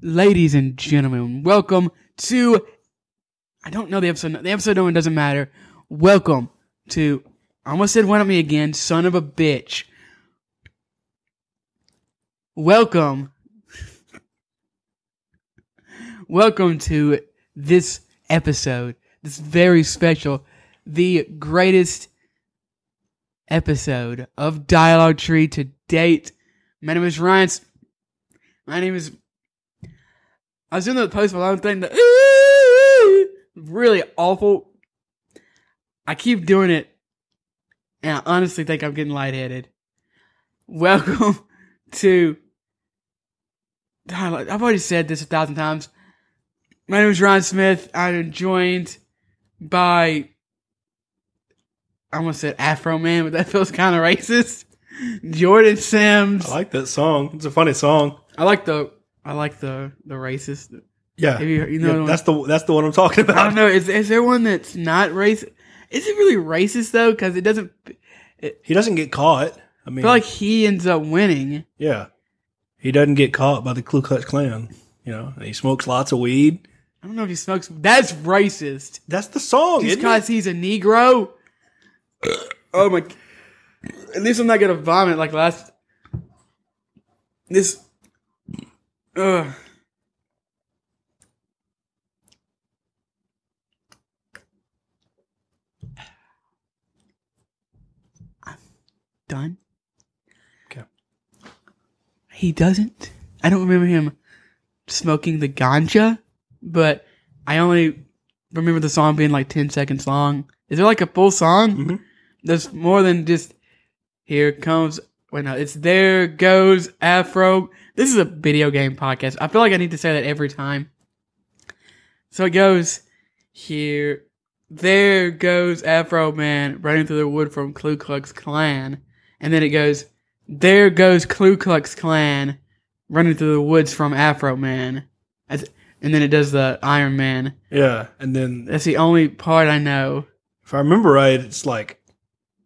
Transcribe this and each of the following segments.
Ladies and gentlemen, welcome to... I don't know the episode. The episode number doesn't matter. Welcome to... I almost said one at me again, son of a bitch. Welcome. Welcome to this episode. This very special, the greatest episode of Dialogue Tree to date. My name is Ryan. I was doing the Post Malone thing that really awful. I keep doing it, and I honestly think I'm getting lightheaded. Welcome to... I've already said this 1,000 times. My name is Ryan Smith. I'm joined by... I almost said Afro Man, but that feels kind of racist. Jordan Sims. I like that song. It's a funny song. I like the racist. Yeah, you know yeah, that's the one I'm talking about. I don't know. Is there one that's not racist? Is it really racist though? Because it doesn't. He doesn't get caught. I feel like he ends up winning. Yeah, he doesn't get caught by the Ku Klux Klan. You know, and he smokes lots of weed. I don't know if he smokes. That's racist. That's the song. Just because he's a Negro. Oh my! At least I'm not gonna vomit like last. This. I'm done. Okay. He doesn't. I don't remember him smoking the ganja, but I only remember the song being like 10 seconds long. Is there like a full song? Mm-hmm. There's more than just here comes. Wait, no, it's there goes Afro. This is a video game podcast. I feel like I need to say that every time. So it goes here. There goes Afro Man running through the wood from Ku Klux Klan. And then it goes, there goes Ku Klux Klan running through the woods from Afro Man. And then it does the Iron Man. Yeah, and then... That's the only part I know. If I remember right, it's like,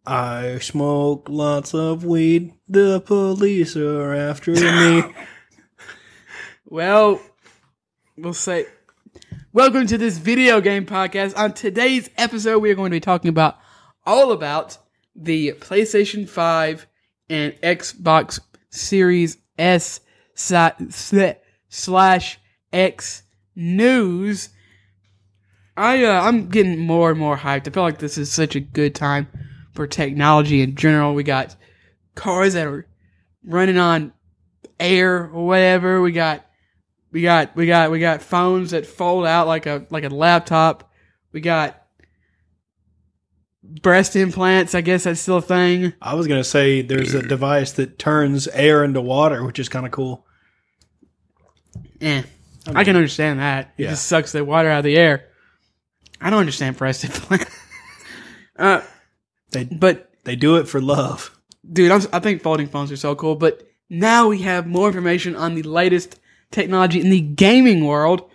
I smoke lots of weed, the police are after me. Well, we'll say... Welcome to this video game podcast. On today's episode, we are going to be talking all about the PlayStation 5 and Xbox Series S / X news. I'm getting more and more hyped. I feel like this is such a good time for technology in general. We got cars that are running on air or whatever. We got phones that fold out like a laptop. We got breast implants. I guess that's still a thing. I was going to say there's a device that turns air into water, which is kind of cool. I can understand that. It just sucks the water out of the air. I don't understand breast implants. They do it for love. Dude, I think folding phones are so cool. But now we have more information on the latest technology in the gaming world.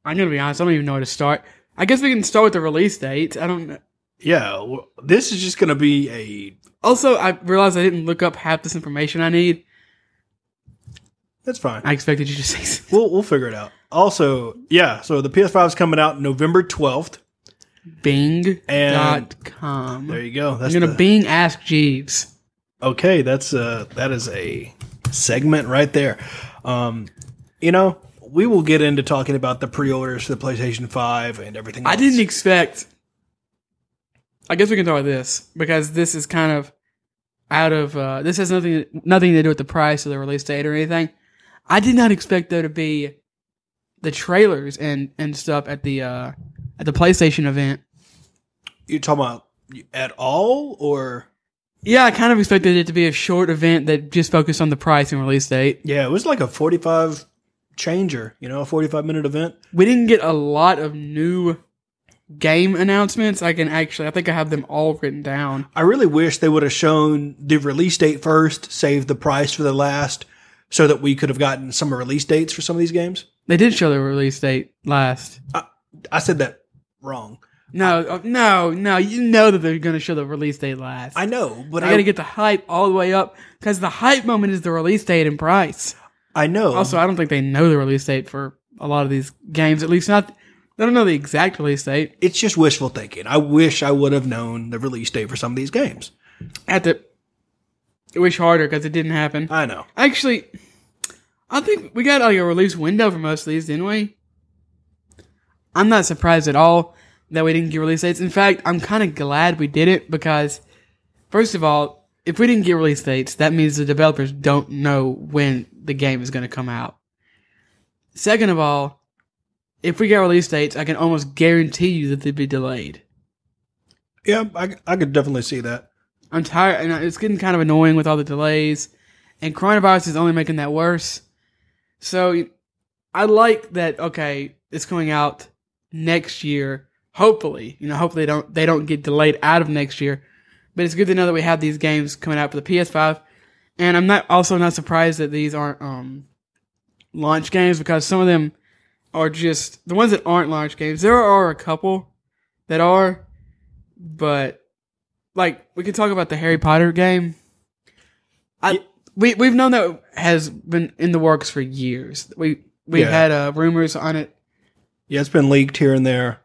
I'm going to be honest, I don't even know where to start. I guess we can start with the release date. I don't know. Yeah, well, this is just going to be a... Also, I realized I didn't look up half this information I need. That's fine. I expected you to say something. We'll figure it out. Also, yeah, so the PS5 is coming out November 12th. Bing.com. There you go. I'm going to Bing Ask Jeeves. Okay, that is a segment right there. We will get into talking about the pre-orders for the PlayStation 5 and everything else. I didn't expect... I guess we can talk about this, because this is kind of out of... this has nothing to do with the price or the release date or anything. I did not expect there to be the trailers and stuff at the PlayStation event. You talking about at all, or? Yeah, I kind of expected it to be a short event that just focused on the price and release date. Yeah, it was like a 45 changer, a 45-minute event. We didn't get a lot of new game announcements. I think I have them all written down. I really wish they would have shown the release date first, saved the price for the last, so that we could have gotten some release dates for some of these games. They did show the release date last. I said that wrong. No. You know that they're going to show the release date last. I know, but I got to get the hype all the way up, because the hype moment is the release date and price. I know. Also, I don't think they know the release date for a lot of these games. At least not. They don't know the exact release date. It's just wishful thinking. I wish I would have known the release date for some of these games. I had to wish harder because it didn't happen. I know. Actually, I think we got like a release window for most of these, didn't we? I'm not surprised at all that we didn't get release dates. In fact, I'm kind of glad we did it because, first of all, if we didn't get release dates, that means the developers don't know when the game is going to come out. Second of all, if we get release dates, I can almost guarantee you that they'd be delayed. Yeah, I could definitely see that. I'm tired, and it's getting kind of annoying with all the delays, and coronavirus is only making that worse. So, I like that, okay, it's coming out next year, hopefully. Hopefully they don't get delayed out of next year. But it's good to know that we have these games coming out for the PS5. And I'm also not surprised that these aren't launch games, because some of them are just the ones that aren't launch games. There are a couple that are, but like we can talk about the Harry Potter game. We've known that has been in the works for years. We had rumors on it. Yeah, it's been leaked here and there,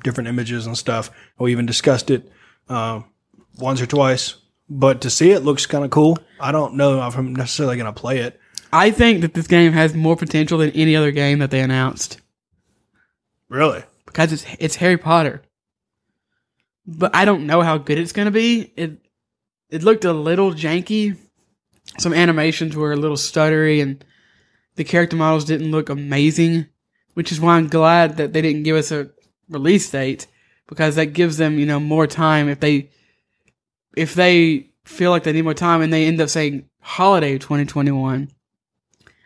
different images and stuff. We even discussed it once or twice. But to see it looks kind of cool. I don't know if I'm necessarily going to play it. I think that this game has more potential than any other game that they announced. Really? Because it's Harry Potter. But I don't know how good it's going to be. It looked a little janky. Some animations were a little stuttery, and the character models didn't look amazing, which is why I'm glad that they didn't give us a release date, because that gives them, more time. If they feel like they need more time and they end up saying holiday 2021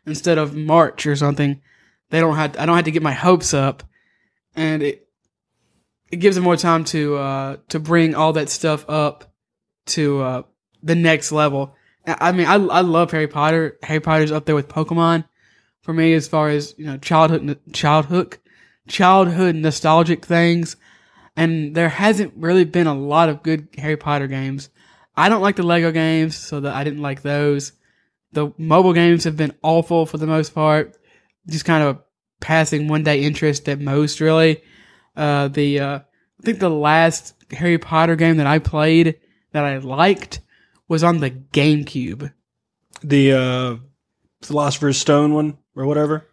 instead of March or something, I don't have to get my hopes up, and it gives them more time to bring all that stuff up to the next level. I mean, I love Harry Potter. Harry Potter's up there with Pokemon for me as far as childhood nostalgic things. And there hasn't really been a lot of good Harry Potter games. I don't like the Lego games, so I didn't like those. The mobile games have been awful for the most part. Just kind of passing one-day interest at most, really. I think the last Harry Potter game that I played that I liked was on the GameCube. The Philosopher's Stone one, or whatever?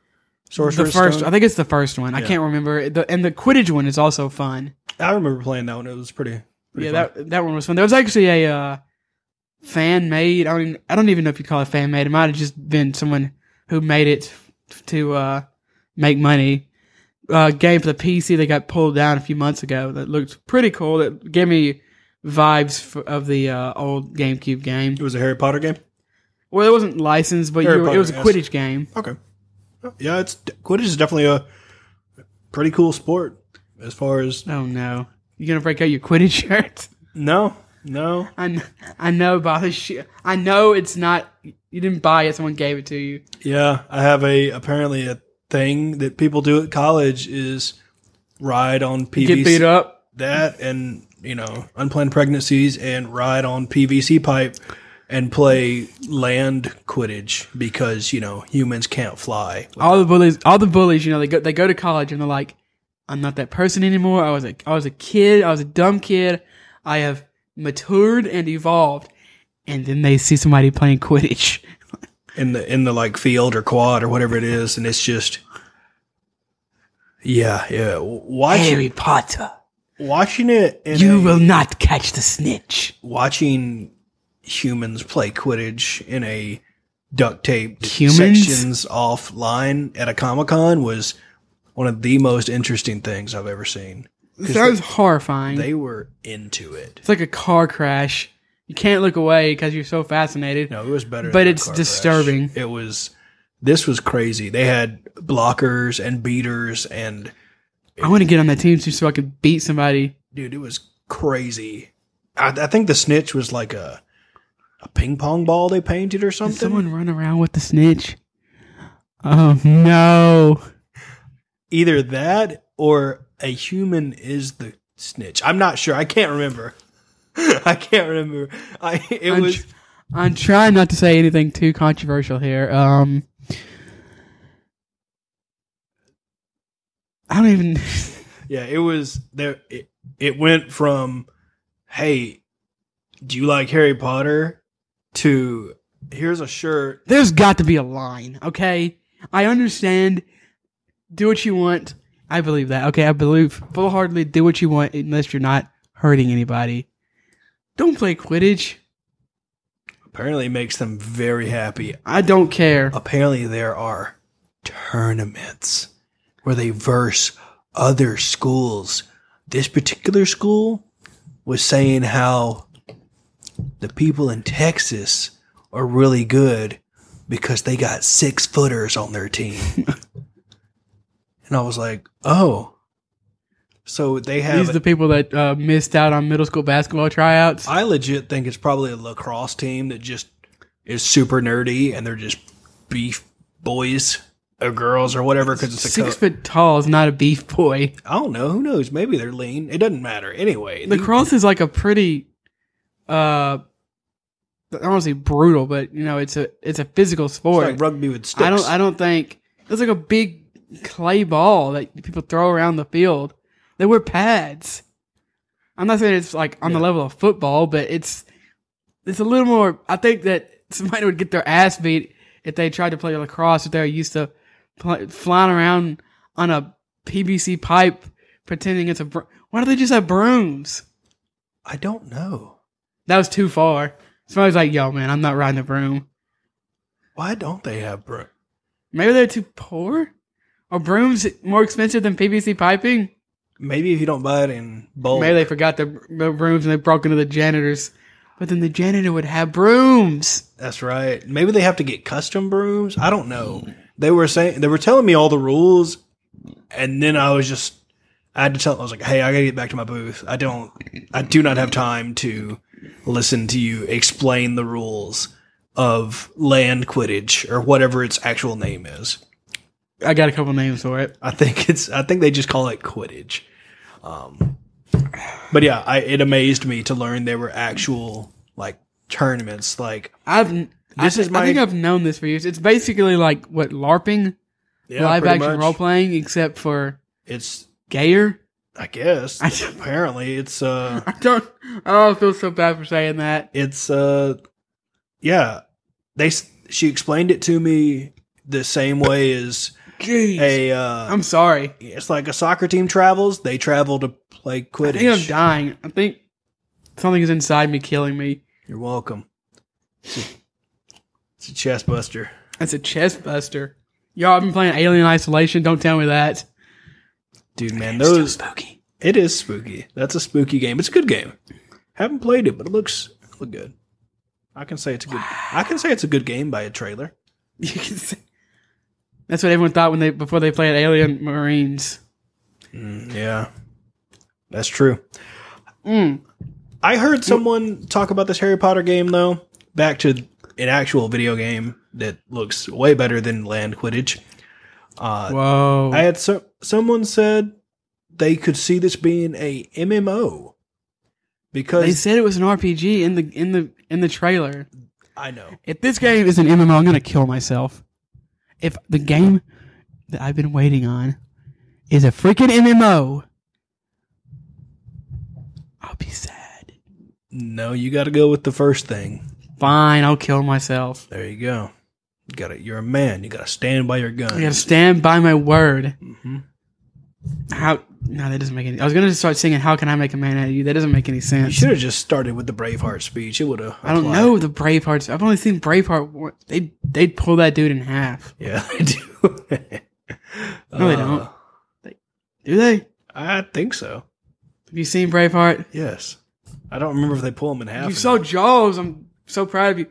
Sorcerer's Stone? I think it's the first one. Yeah. I can't remember. And the Quidditch one is also fun. I remember playing that one. It was pretty fun. That one was fun. There was actually a fan-made, I don't even know if you call it fan-made. It might have just been someone who made it to make money. Game for the PC that got pulled down a few months ago that looked pretty cool. That gave me vibes of the old GameCube game. It was a Harry Potter game? Well, it wasn't licensed, but it was a Quidditch game. Okay. Yeah, Quidditch is definitely a pretty cool sport as far as... Oh, no. You going to break out your Quidditch shirt? No. I know, Bob. I know it's not... You didn't buy it. Someone gave it to you. Yeah, I have apparently a thing that people do at college is ride on PVC. Get beat up. That and, unplanned pregnancies and ride on PVC pipe and play land Quidditch because, humans can't fly. All the bullies, they go to college and they're like, I'm not that person anymore. I was a kid. I was a dumb kid. I have matured and evolved. And then they see somebody playing Quidditch in the like field or quad or whatever it is, and it's just yeah. Harry Potter. Watching it, you will not catch the snitch. Watching humans play Quidditch in a duct taped sections offline at a Comic-Con was one of the most interesting things I've ever seen. That was horrifying. They were into it. It's like a car crash. You can't look away because you're so fascinated. No, it was better. But it's disturbing. Crash. This was crazy. They had blockers and beaters and... I want to get on that team so I could beat somebody. Dude, it was crazy. I think the snitch was like a ping pong ball they painted or something. Did someone run around with the snitch? Oh, no. Either that or a human is the snitch. I'm not sure. I can't remember. I'm trying not to say anything too controversial here. I don't even. Yeah, it was there. It went from, hey, do you like Harry Potter? To here's a shirt. There's got to be a line, okay? I understand. Do what you want. I believe that. Okay, I believe full-heartedly do what you want unless you're not hurting anybody. Don't play Quidditch. Apparently it makes them very happy. I don't care. Apparently there are tournaments where they verse other schools. This particular school was saying how the people in Texas are really good because they got 6-footers on their team. And I was like, oh. So they have... These are the people that missed out on middle school basketball tryouts? I legit think it's probably a lacrosse team that just is super nerdy and they're just beef boys or girls or whatever. Because it's 6 foot tall is not a beef boy. I don't know. Who knows? Maybe they're lean. It doesn't matter. Anyway. Lacrosse is like a pretty... I don't want to say brutal, but it's a physical sport. It's like rugby with sticks. I don't think it's like a big clay ball that people throw around the field. They wear pads. I'm not saying it's like on the level of football, but it's a little more. I think that somebody would get their ass beat if they tried to play lacrosse if they're used to flying around on a PVC pipe pretending it's a. Why do they just have brooms? I don't know. That was too far. Somebody's like, yo, man, I'm not riding a broom. Why don't they have broom? Maybe they're too poor? Are brooms more expensive than PVC piping? Maybe if you don't buy it in bulk. Maybe they forgot the brooms and they broke into the janitors. But then the janitor would have brooms. That's right. Maybe they have to get custom brooms. I don't know. They were telling me all the rules, and then I had to tell them, I was like, hey, I gotta get back to my booth. I do not have time to listen to you explain the rules of land Quidditch or whatever its actual name is. I got a couple names for it. I think they just call it Quidditch. But yeah, it amazed me to learn there were actual like tournaments. Like I think I've known this for years. It's basically like what LARPing, live action role playing, except for it's gayer. I guess. Apparently, it's I don't feel so bad for saying that. It's yeah. She explained it to me the same way as I'm sorry. It's like a soccer team travels. They travel to play Quidditch. I think I'm dying. I think something is inside me killing me. You're welcome. It's a chest buster. That's a chest buster. Y'all, I've been playing Alien Isolation. Don't tell me that. Dude, man, It's still spooky. It is spooky. That's a spooky game. It's a good game. Haven't played it, but it looks good. I can say it's a good. I can say it's a good game by a trailer. You can say. That's what everyone thought before they played Alien Marines. Yeah, that's true. I heard someone talk about this Harry Potter game though. Back to an actual video game that looks way better than Land Quidditch. Whoa! I had someone said they could see this being a MMO because they said it was an RPG in the trailer. I know. If this game is an MMO, I'm gonna kill myself. If the game that I've been waiting on is a freaking MMO, I'll be sad. No, you got to go with the first thing. Fine, I'll kill myself. There you go. You're a man. You got to stand by your gun. I got to stand by my word. Mm-hmm. No, that doesn't make any. I was gonna start singing "How Can I Make a Man Out of You." That doesn't make any sense. You should have just started with the Braveheart speech. It would have. I don't know the Bravehearts. I've only seen Braveheart. They'd pull that dude in half. Yeah, they do. No, they don't. Do they? I think so. Have you seen Braveheart? Yes. I don't remember if they pull him in half. You saw Jaws. I'm so proud of you.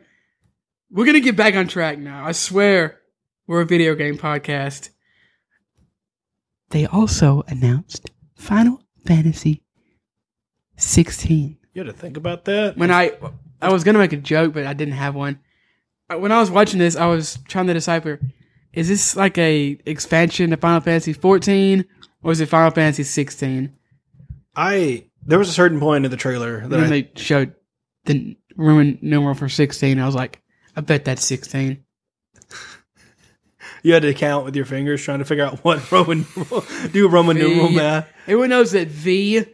We're gonna get back on track now. I swear, we're a video game podcast. They also announced Final Fantasy 16. You had to think about that? When I was going to make a joke, but I didn't have one. When I was watching this, I was trying to decipher, is this like a expansion to Final Fantasy 14 or is it Final Fantasy 16? There was a certain point in the trailer that they showed the Roman numeral for 16. I was like, I bet that's 16. You had to count with your fingers trying to figure out what do Roman numeral math. Everyone knows that V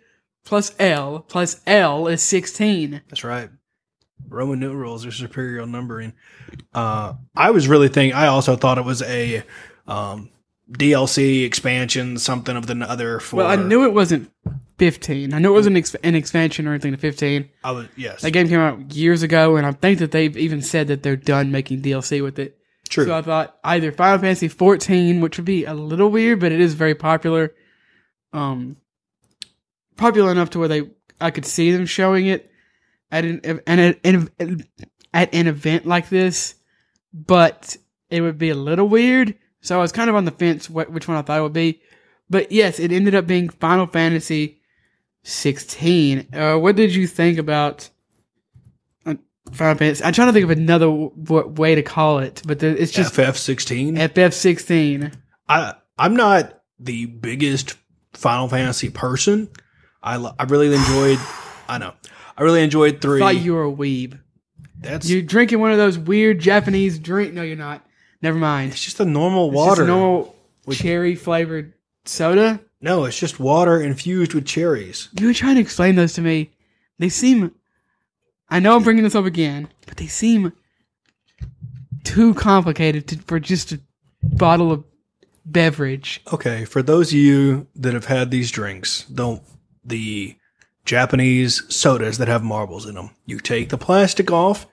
plus L is 16. That's right. Roman numerals are superior numbering. I was really thinking. I also thought it was a DLC expansion, something of the other. Well, I knew it wasn't 15. I knew it wasn't an expansion or anything to 15. Yes. That game came out years ago, and I think that they've even said that they're done making DLC with it. True. So I thought either Final Fantasy 14, which would be a little weird, but it is very popular. Popular enough to where I could see them showing it at an event like this, but it would be a little weird. So I was kind of on the fence which one I thought it would be. But yes, it ended up being Final Fantasy 16. What did you think about Final Fantasy? I'm trying to think of another way to call it, but it's just FF16. FF16. I'm not the biggest Final Fantasy person. I really enjoyed. I know. I really enjoyed 3. I thought you were a weeb. You're drinking one of those weird Japanese drink. No, you're not. Never mind. It's just a normal water. It's just a normal cherry flavored soda. No, it's just water infused with cherries. You were trying to explain those to me. They seem... I know I'm bringing this up again, but they seem too complicated for just a bottle of beverage. Okay, for those of you that have had these drinks, the Japanese sodas that have marbles in them, you take the plastic off,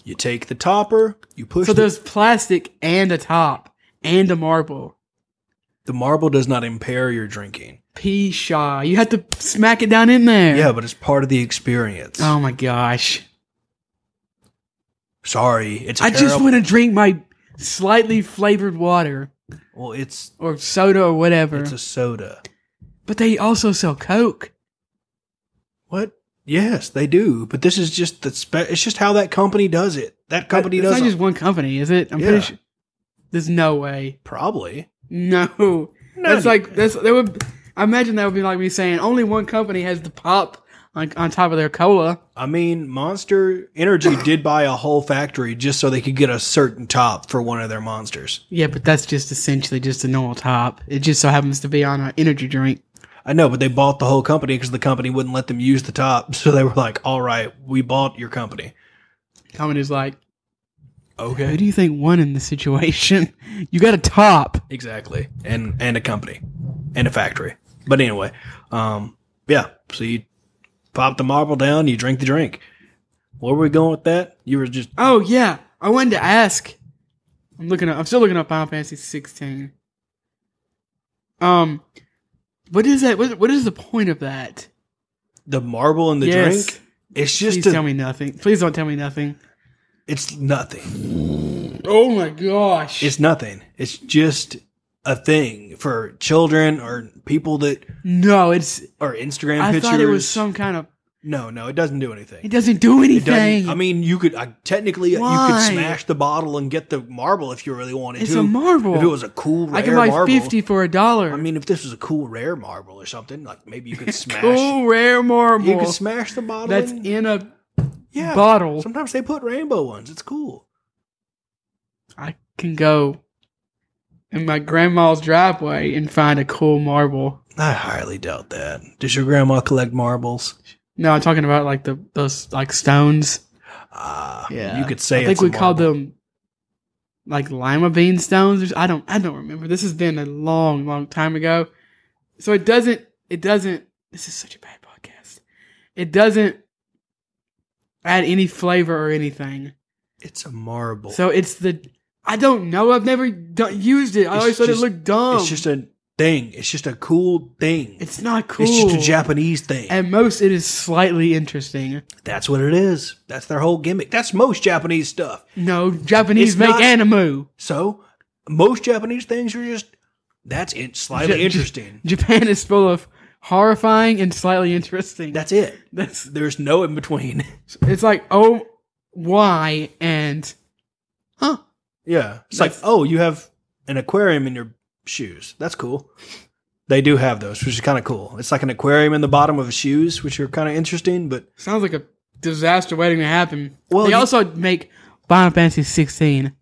you take the topper, you push. So there's plastic and a top and a marble. The marble does not impair your drinking. Pshaw. You have to smack it down in there. Yeah, but it's part of the experience. Oh my gosh. Sorry, I just want to drink my slightly flavored water. Well, or soda or whatever. It's a soda. But they also sell Coke. What? Yes, they do. But this is just it's just how that company does it. That company does. It's not just one company, is it? I'm pretty sure. There's no way. Probably. No. I imagine that would be like me saying only one company has the pop on top of their cola. I mean, Monster Energy did buy a whole factory just so they could get a certain top for one of their monsters. Yeah, but that's just essentially just a normal top. It just so happens to be on an energy drink. I know, but they bought the whole company because the company wouldn't let them use the top. So they were like, all right, we bought your company. Company's like, okay. Who do you think won in this situation? You got a top. Exactly. And a company. And a factory. But anyway, yeah. So you pop the marble down, you drink the drink. Where were we going with that? You were just... Oh, yeah. I wanted to ask. I'm still looking up Final Fantasy 16. What is that? What is the point of that? The marble in the drink? It's just Please tell me nothing. Please don't tell me nothing. It's nothing. Oh my gosh. It's nothing. It's just a thing for children or people that... No, it's... Or Instagram I pictures. thought it was some kind of... No, it doesn't do anything. It doesn't do anything. I mean, you could... technically, Why? you could smash the bottle and get the marble if you really wanted to. It's a marble. If it was a cool, rare I can buy marble. 50 for $1. I mean, if this was a cool, rare marble or something, like maybe you could smash... Cool, rare marble. You could smash the bottle. That's in a bottle. Sometimes they put rainbow ones. It's cool. I can go in my grandma's driveway and find a cool marble. I highly doubt that. Does your grandma collect marbles? No, I'm talking about like those like stones. You could say. I think we called them like lima bean stones. I don't remember. This has been a long time ago. So it doesn't. This is such a bad podcast. It doesn't add any flavor or anything. It's a marble. So I don't know. I've never used it. I always thought it looked dumb. It's just a thing. It's just a cool thing. It's not cool. It's just a Japanese thing. At most, it is slightly interesting. That's what it is. That's their whole gimmick. That's most Japanese stuff. No, Japanese make anime. So, most Japanese things are just, slightly interesting. Japan is full of horrifying and slightly interesting. That's it. There's no in between. It's like, oh, why, and, huh. Yeah. It's like, oh, you have an aquarium in your shoes. That's cool. They do have those, which is kind of cool. It's like an aquarium in the bottom of shoes, which are kind of interesting, but... Sounds like a disaster waiting to happen. Well, they also make Final Fantasy 16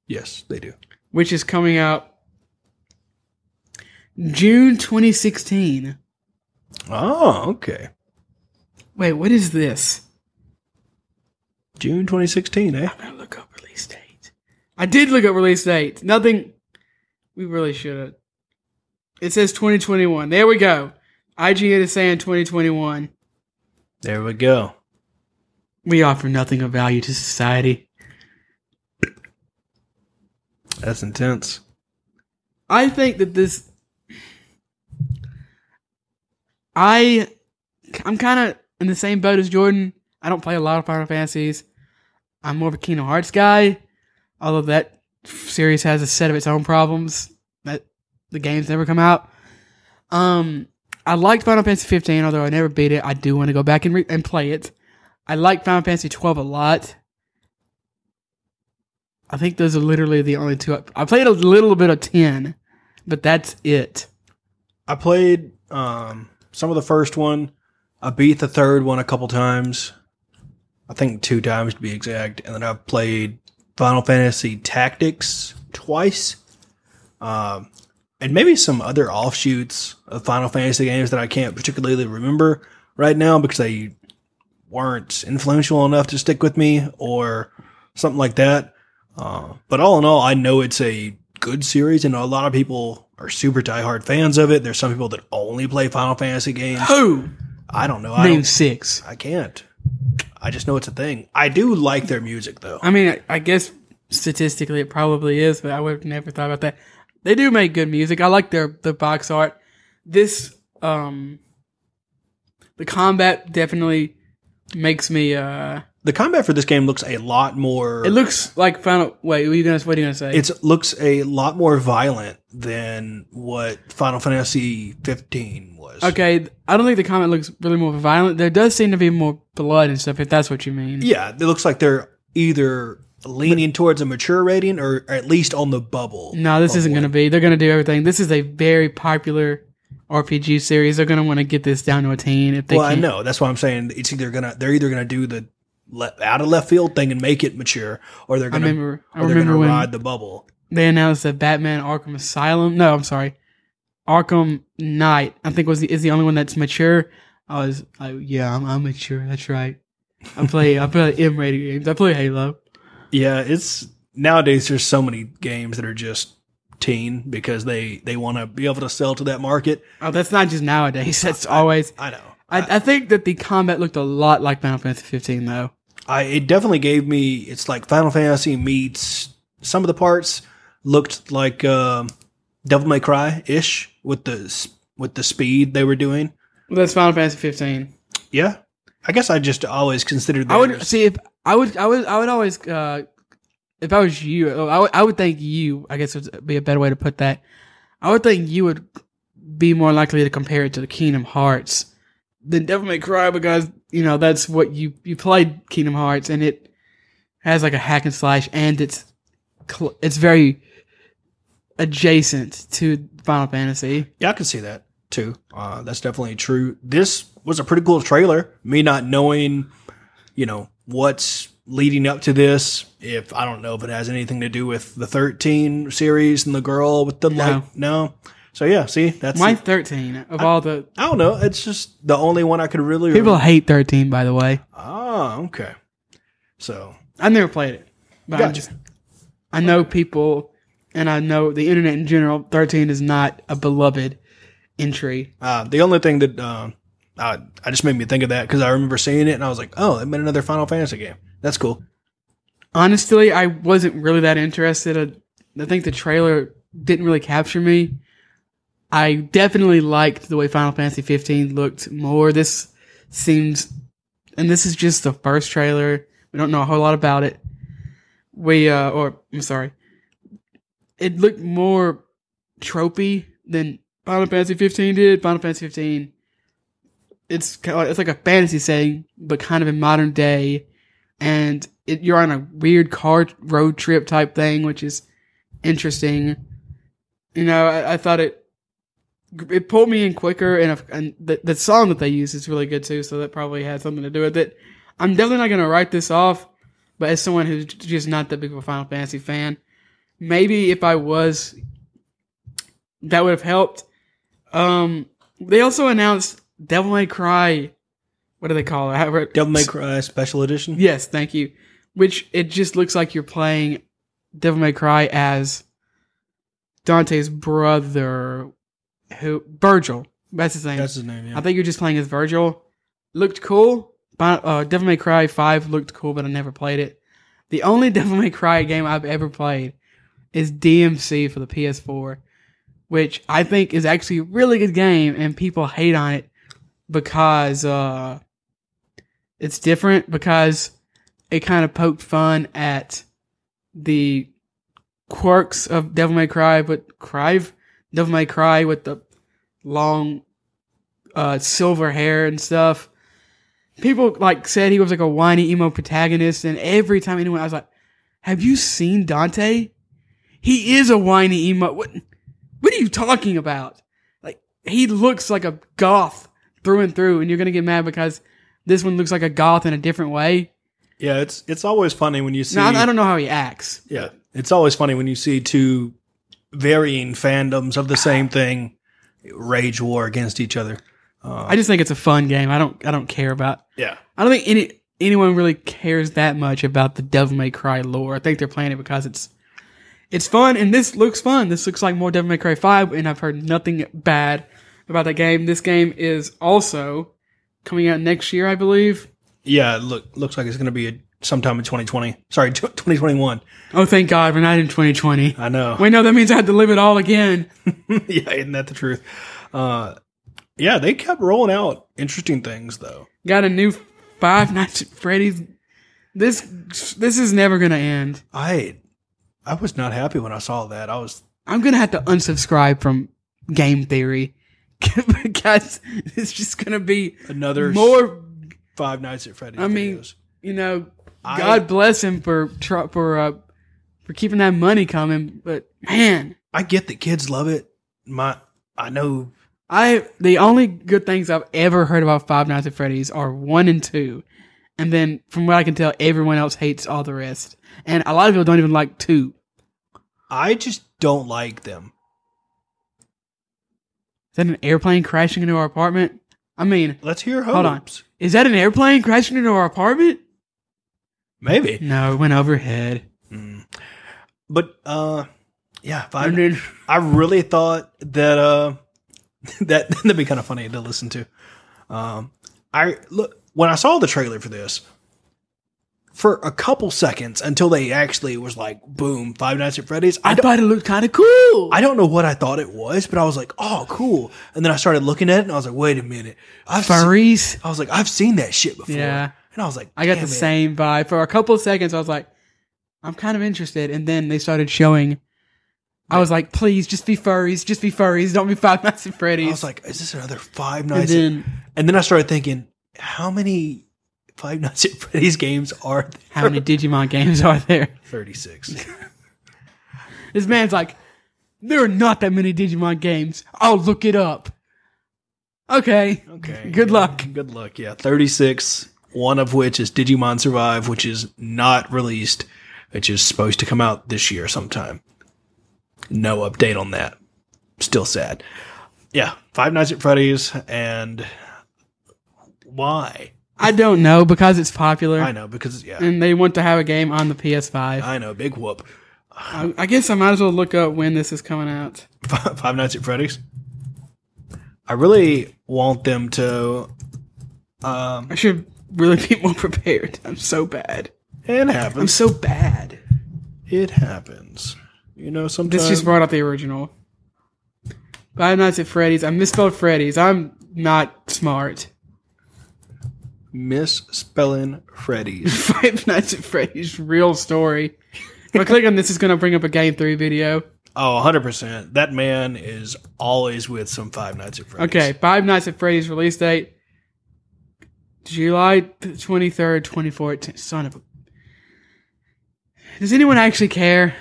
Yes, they do. which is coming out June 2016. Oh, okay. Wait, what is this? June 2016, eh? I'm gonna look up release date. I did look up release date. Nothing. We really should have. It says 2021. There we go. IGN is saying 2021. There we go. We offer nothing of value to society. That's intense. I think that this. I'm kind of in the same boat as Jordan. I don't play a lot of Final Fantasies. I'm more of a Kingdom Hearts guy. Although that series has a set of its own problems that the games never come out. I liked Final Fantasy 15, although I never beat it. I do want to go back and play it. I like Final Fantasy 12 a lot. I think those are literally the only two. I played a little bit of 10, but that's it. I played some of the first one. I beat the third one a couple times. I think 2 times to be exact. And then I've played Final Fantasy Tactics twice. And maybe some other offshoots of Final Fantasy games that I can't particularly remember right now because they weren't influential enough to stick with me or something like that. But all in all, I know it's a good series, and a lot of people are super diehard fans of it. There's some people that only play Final Fantasy games. Who? I don't know. Name 6. I can't. I just know it's a thing. I do like their music, though. I mean, I guess statistically it probably is, but I would have never thought about that. They do make good music. I like the box art. This, the combat definitely makes me, The combat for this game looks a lot more... It looks like Final... Wait, what are you gonna say? It looks a lot more violent than what Final Fantasy 15 was. Okay, I don't think the combat looks really more violent. There does seem to be more blood and stuff, if that's what you mean. Yeah, it looks like they're either leaning towards a mature rating or at least on the bubble. No, this isn't going to be. They're going to do everything. This is a very popular RPG series. They're going to want to get this down to a teen if they can. I know. That's why I'm saying they're either going to do the out of left field thing and make it mature, or they're going to ride the bubble. They announced that Batman Arkham Asylum. No, I'm sorry. Arkham Knight, I think is the only one that's mature. I was like, yeah, I'm mature. That's right. I play M-rated games. I play Halo. Yeah, it's nowadays there's so many games that are just teen because they want to be able to sell to that market. Oh, that's not just nowadays. That's always. I know. I think that the combat looked a lot like Final Fantasy 15, though. It definitely gave me. It's like Final Fantasy meets some of the parts looked like Devil May Cry ish with the speed they were doing. Well, that's Final Fantasy 15. Yeah, I guess I just always considered that. I would see if I would always if I was you, I would think you. I guess would be a better way to put that. I would think you would be more likely to compare it to the Kingdom Hearts than Devil May Cry because that's what you played Kingdom Hearts and it has like a hack and slash and it's very adjacent to Final Fantasy. Yeah, I can see that too. That's definitely true. This was a pretty cool trailer. Me not knowing, what's leading up to this. If I don't know if it has anything to do with the 13 series and the girl with the light. No. So yeah, see, that's why 13 of all the. I don't know. It's just the only one I could really. People hate 13, by the way. Oh, okay. So I never played it, but gotcha. I know people, and I know the internet in general. 13 is not a beloved entry. The only thing that I just made me think of that because I remember seeing it and I was like, oh, it made another Final Fantasy game. That's cool. Honestly, I wasn't really that interested. I think the trailer didn't really capture me. I definitely liked the way Final Fantasy 15 looked more. This seems, and this is just the first trailer. We don't know a whole lot about it. It looked more tropey than Final Fantasy 15 did. Final Fantasy 15, it's like a fantasy setting, but kind of in modern day, and you're on a weird car road trip type thing, which is interesting. I thought it pulled me in quicker, and the song that they use is really good too, so that probably had something to do with it. I'm definitely not going to write this off, but as someone who's just not that big of a Final Fantasy fan, maybe if I was, that would have helped. They also announced Devil May Cry. What do they call it? Devil May Cry Special Edition? Yes, thank you. Which it just looks like you're playing Devil May Cry as Dante's brother, Virgil. That's his name. That's his name, yeah. I think you're just playing as Virgil. Looked cool. Devil May Cry 5 looked cool, but I never played it. The only Devil May Cry game I've ever played is DMC for the PS4, which I think is actually a really good game, and people hate on it because it's different, because it kind of poked fun at the quirks of Devil May Cry, but Devil May Cry with the long silver hair and stuff. People said he was like a whiny emo protagonist, and every time anyone, I was like, "Have you seen Dante? He is a whiny emo. What are you talking about? Like, he looks like a goth through and through, and you're gonna get mad because this one looks like a goth in a different way." Yeah, it's always funny when you see. No, I don't know how he acts. Yeah, it's always funny when you see two varying fandoms of the same thing rage war against each other. I just think it's a fun game. I don't care about. Yeah, I don't think anyone really cares that much about the Devil May Cry lore. I think they're playing it because it's fun, and this looks fun. This looks like more Devil May Cry 5, and I've heard nothing bad about that game. This game is also coming out next year, I believe. Yeah, looks like it's going to be sometime in 2020. Sorry, 2021. Oh, thank God, we're not in 2020. I know. Wait, no, that means I have to live it all again. Yeah, isn't that the truth? Yeah, they kept rolling out interesting things, though. Got a new Five Nights at Freddy's. This is never going to end. I was not happy when I saw that. I'm going to have to unsubscribe from Game Theory because it's just going to be another more Five Nights at Freddy's. I mean, videos. You know, God bless him for keeping that money coming, but man, I get that kids love it. I know. The only good things I've ever heard about Five Nights at Freddy's are 1 and 2, and then from what I can tell, everyone else hates all the rest, and a lot of people don't even like 2. I just don't like them. Is that an airplane crashing into our apartment? I mean, let's hear hopes. Hold on. Is that an airplane crashing into our apartment? Maybe. No, it went overhead. But yeah, I really thought that that'd be kind of funny to listen to. When I saw the trailer for this, for a couple seconds until they actually was like, boom, Five Nights at Freddy's. I thought it looked kind of cool. I don't know what I thought it was, but I was like, oh, cool. And then I started looking at it and I was like, wait a minute. Furries? I was like, I've seen that shit before. Yeah. And I was like, I got the same vibe. For a couple of seconds, I was like, I'm kind of interested. And then they started showing. I was like, please, just be furries. Just be furries. Don't be Five Nights at Freddy's. I was like, is this another Five Nights? And then I started thinking, how many Five Nights at Freddy's games are there? How many Digimon games are there? 36. This man's like, there are not that many Digimon games. I'll look it up. Okay. Good luck. Good luck. Yeah, 36. One of which is Digimon Survive, which is not released, which is supposed to come out this year sometime. No update on that. Still sad. Yeah, Five Nights at Freddy's, and why? I don't know, because it's popular. I know, because, yeah. And they want to have a game on the PS5. I know, big whoop. I guess I might as well look up when this is coming out. Five Nights at Freddy's? I really want them to... I should really be more prepared. I'm so bad. It happens. I'm so bad. It happens. You know, sometimes... This just brought out the original. Five Nights at Freddy's. I misspelled Freddy's. I'm not smart. Misspelling Freddy's. Five Nights at Freddy's real story. If I click on this, it's going to bring up a Game 3 video. Oh, 100%. That man is always with some Five Nights at Freddy's. Okay, Five Nights at Freddy's release date, July 23rd, 2014. Son of a... Does anyone actually care?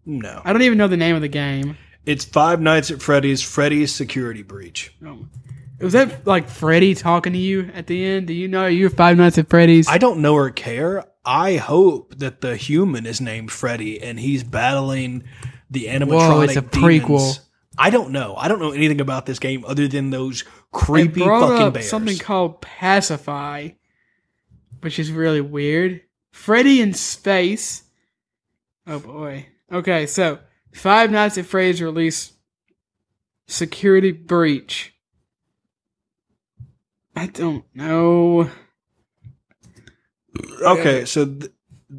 No. I don't even know the name of the game. It's Five Nights at Freddy's Security Breach. Oh. Was that like Freddy talking to you at the end? Do you know you're Five Nights at Freddy's? I don't know or care. I hope that the human is named Freddy and he's battling the animatronic Whoa, it's a demons. prequel. I don't know. I don't know anything about this game other than those creepy It brought fucking up bears. something called Pacify, which is really weird. Freddy in space. Oh boy. Okay, so Five Nights at Freddy's release Security Breach. I don't know. Okay, so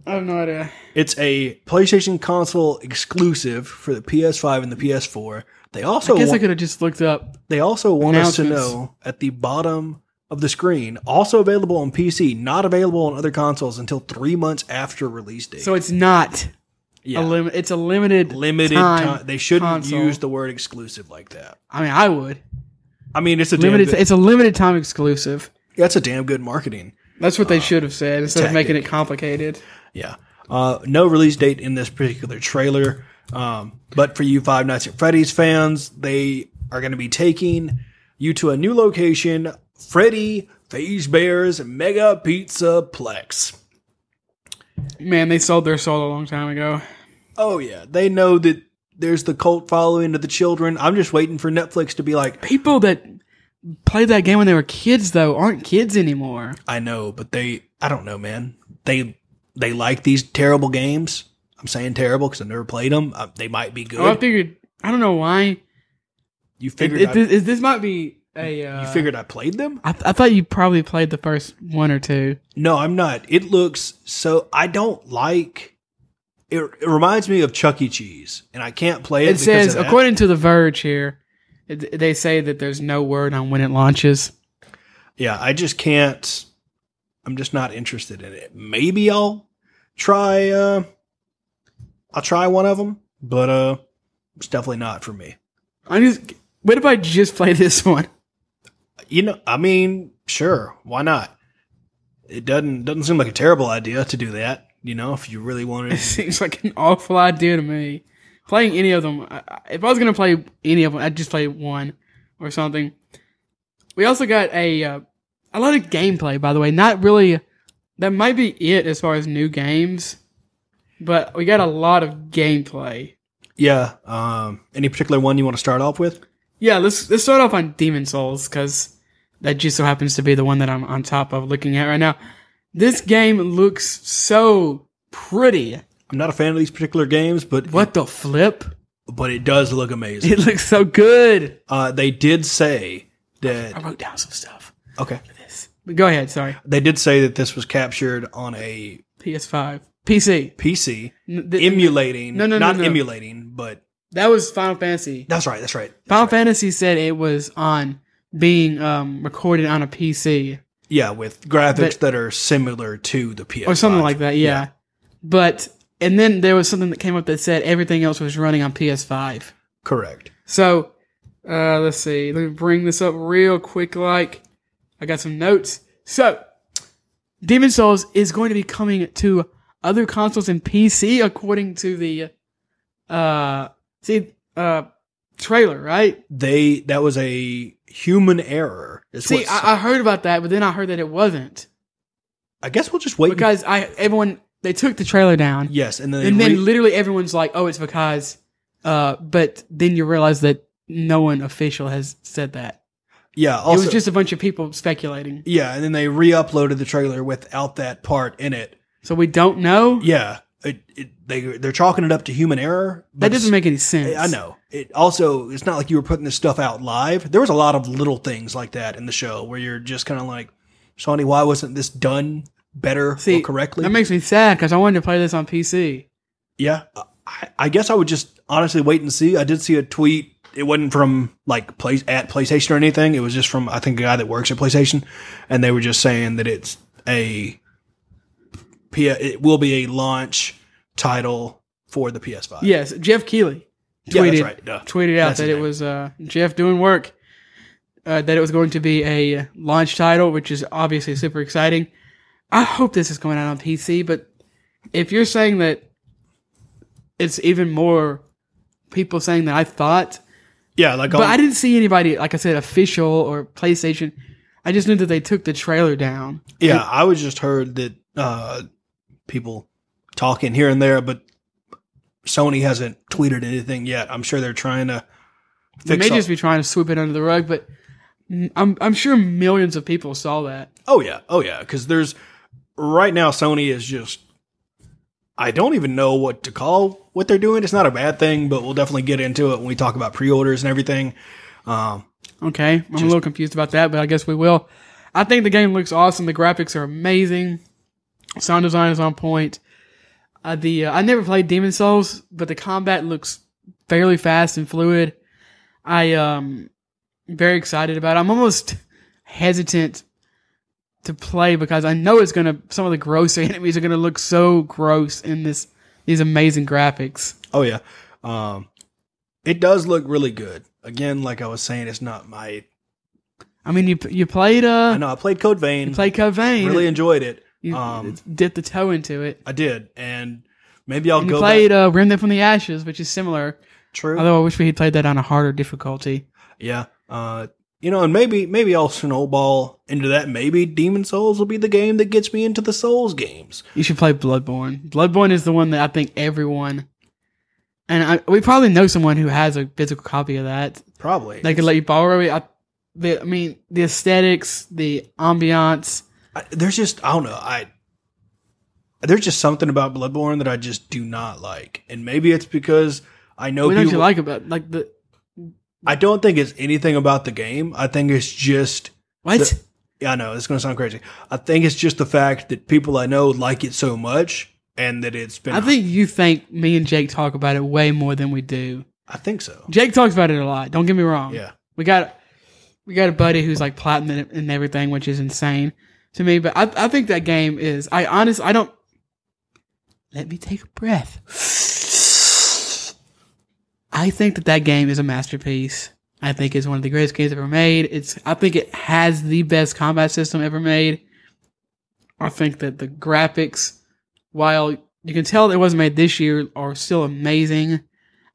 I have no idea. it's a PlayStation console exclusive for the PS5 and the PS4. They also I guess I want, could have just looked up. they also want us to announcements. know at the bottom of the screen, also available on PC, not available on other consoles until 3 months after release date. So it's not yeah, it's a limited time. They shouldn't console. use the word exclusive like that. I mean, I would. I mean, it's a Limited. damn good, It's a limited time exclusive. that's a damn good marketing. That's what they should have said instead of making it tactic. complicated. Yeah. No release date in this particular trailer. But for you Five Nights at Freddy's fans, they are going to be taking you to a new location, Freddy Fazbear's Mega Pizza Plex. Man, they sold their soul a long time ago. Oh, yeah. They know that there's the cult following of the children. I'm just waiting for Netflix to be like, People that played that game when they were kids, though, aren't kids anymore. I know, but I don't know, man. They like these terrible games. I'm saying terrible because I've never played them. They might be good. Oh, I figured. I don't know why. You figured This might be a. you figured I played them? I thought you probably played the first one or two. No, I'm not. It looks so. I don't like. It reminds me of Chuck E. Cheese, and I can't play it. It because says, of that. according to The Verge here, they say that there's no word on when it launches. Yeah, I just can't. I'm just not interested in it. Maybe I'll try. I'll try one of them, but it's definitely not for me. What if I just play this one? You know, I mean, sure, why not? It doesn't seem like a terrible idea to do that. You know, if you really wanted. It seems like an awful idea to me. Playing any of them, if I was going to play any of them, I'd just play one or something. We also got a lot of gameplay, by the way. Not really. That might be it as far as new games, but we got a lot of gameplay. Yeah. Any particular one you want to start off with? Yeah, let's start off on Demon Souls because that just so happens to be the one that I'm on top of looking at right now. This game looks so pretty. I'm not a fan of these particular games, but What the flip? But it does look amazing. It looks so good. They did say that. I wrote down some stuff. Okay. For this. But go ahead, sorry. They did say that this was captured on a PS5. PC. PC, The- emulating. No. Emulating, but That was Final Fantasy. that's right. That's right. Final Fantasy said it was on being recorded on a PC. Yeah, with graphics that are similar to the PS5. Or something like that, yeah. And then there was something that came up that said everything else was running on PS5. Correct. So, let's see. Let me bring this up real quick. I got some notes. So, Demon Souls is going to be coming to other consoles and PC according to the trailer, right? That was a human error. See, I heard about that, but then I heard that it wasn't I guess we'll just wait because they took the trailer down. Yes, and then Literally everyone's like, "Oh, it's because," but then you realize that no one official has said that. yeah. Also, It was just a bunch of people speculating. yeah, and then they re-uploaded the trailer without that part in it. So we don't know. Yeah, they're chalking it up to human error. That but doesn't make any sense. I know. It's not like you were putting this stuff out live. There was a lot of little things like that in the show where you're just kind of like, Sony, why wasn't this done better or correctly? That makes me sad because I wanted to play this on PC. Yeah. I guess I would just honestly wait and see. I did see a tweet. It wasn't from at PlayStation or anything. It was just from, I think, a guy that works at PlayStation. And they were just saying that it will be a launch title for the PS5. Yes, Jeff Keighley Yeah, that's right. Duh. tweeted out That's that his it name. was Jeff doing work, that it was going to be a launch title, which is obviously super exciting. I hope this is going out on PC, but if you're saying that it's even more people saying that I thought, Yeah, but I didn't see anybody, like I said, official or PlayStation. I just knew that they took the trailer down. Yeah, I was just heard that people talking here and there, but Sony hasn't tweeted anything yet. I'm sure they're trying to They fix may just be trying to sweep it under the rug, but I'm sure millions of people saw that. Oh yeah. Because right now Sony is just, I don't even know what to call what they're doing. It's not a bad thing, but we'll definitely get into it when we talk about pre-orders and everything. Okay, I'm a little confused about that, but I guess we will. I think the game looks awesome. The graphics are amazing. Sound design is on point. I never played Demon Souls, but the combat looks fairly fast and fluid. I'm very excited about it. I'm almost hesitant to play because I know some of the grosser enemies are gonna look so gross in these amazing graphics. Oh yeah. It does look really good. Again, like I was saying, it's not my... I mean, you played... I know, I played Code Vein. You played Code Vein. Really enjoyed it. You dipped the toe into it. I did, and maybe I'll go back. You played Remnant from the Ashes, which is similar. True. Although I wish we had played that on a harder difficulty. Yeah. And maybe I'll snowball into that. Maybe Demon Souls will be the game that gets me into the Souls games. You should play Bloodborne. Bloodborne is the one that I think everyone... And we probably know someone who has a physical copy of that. Probably. They could let you borrow it. The aesthetics, the ambiance. There's just, I don't know. There's just something about Bloodborne that I just do not like. And maybe it's because I know what don't you like about I don't think it's anything about the game. I think it's just... What? Yeah, I know. It's going to sound crazy. I think it's just the fact that people I know like it so much. And that it's been... I think you think me and Jake talk about it way more than we do. I think so. Jake talks about it a lot. Don't get me wrong. Yeah. We got a buddy who's like platinum and everything, which is insane to me. But I think that game is... I don't... Let me take a breath. I think that game is a masterpiece. I think it's one of the greatest games ever made. I think it has the best combat system ever made. I think that the graphics... While you can tell it wasn't made this year, are still amazing.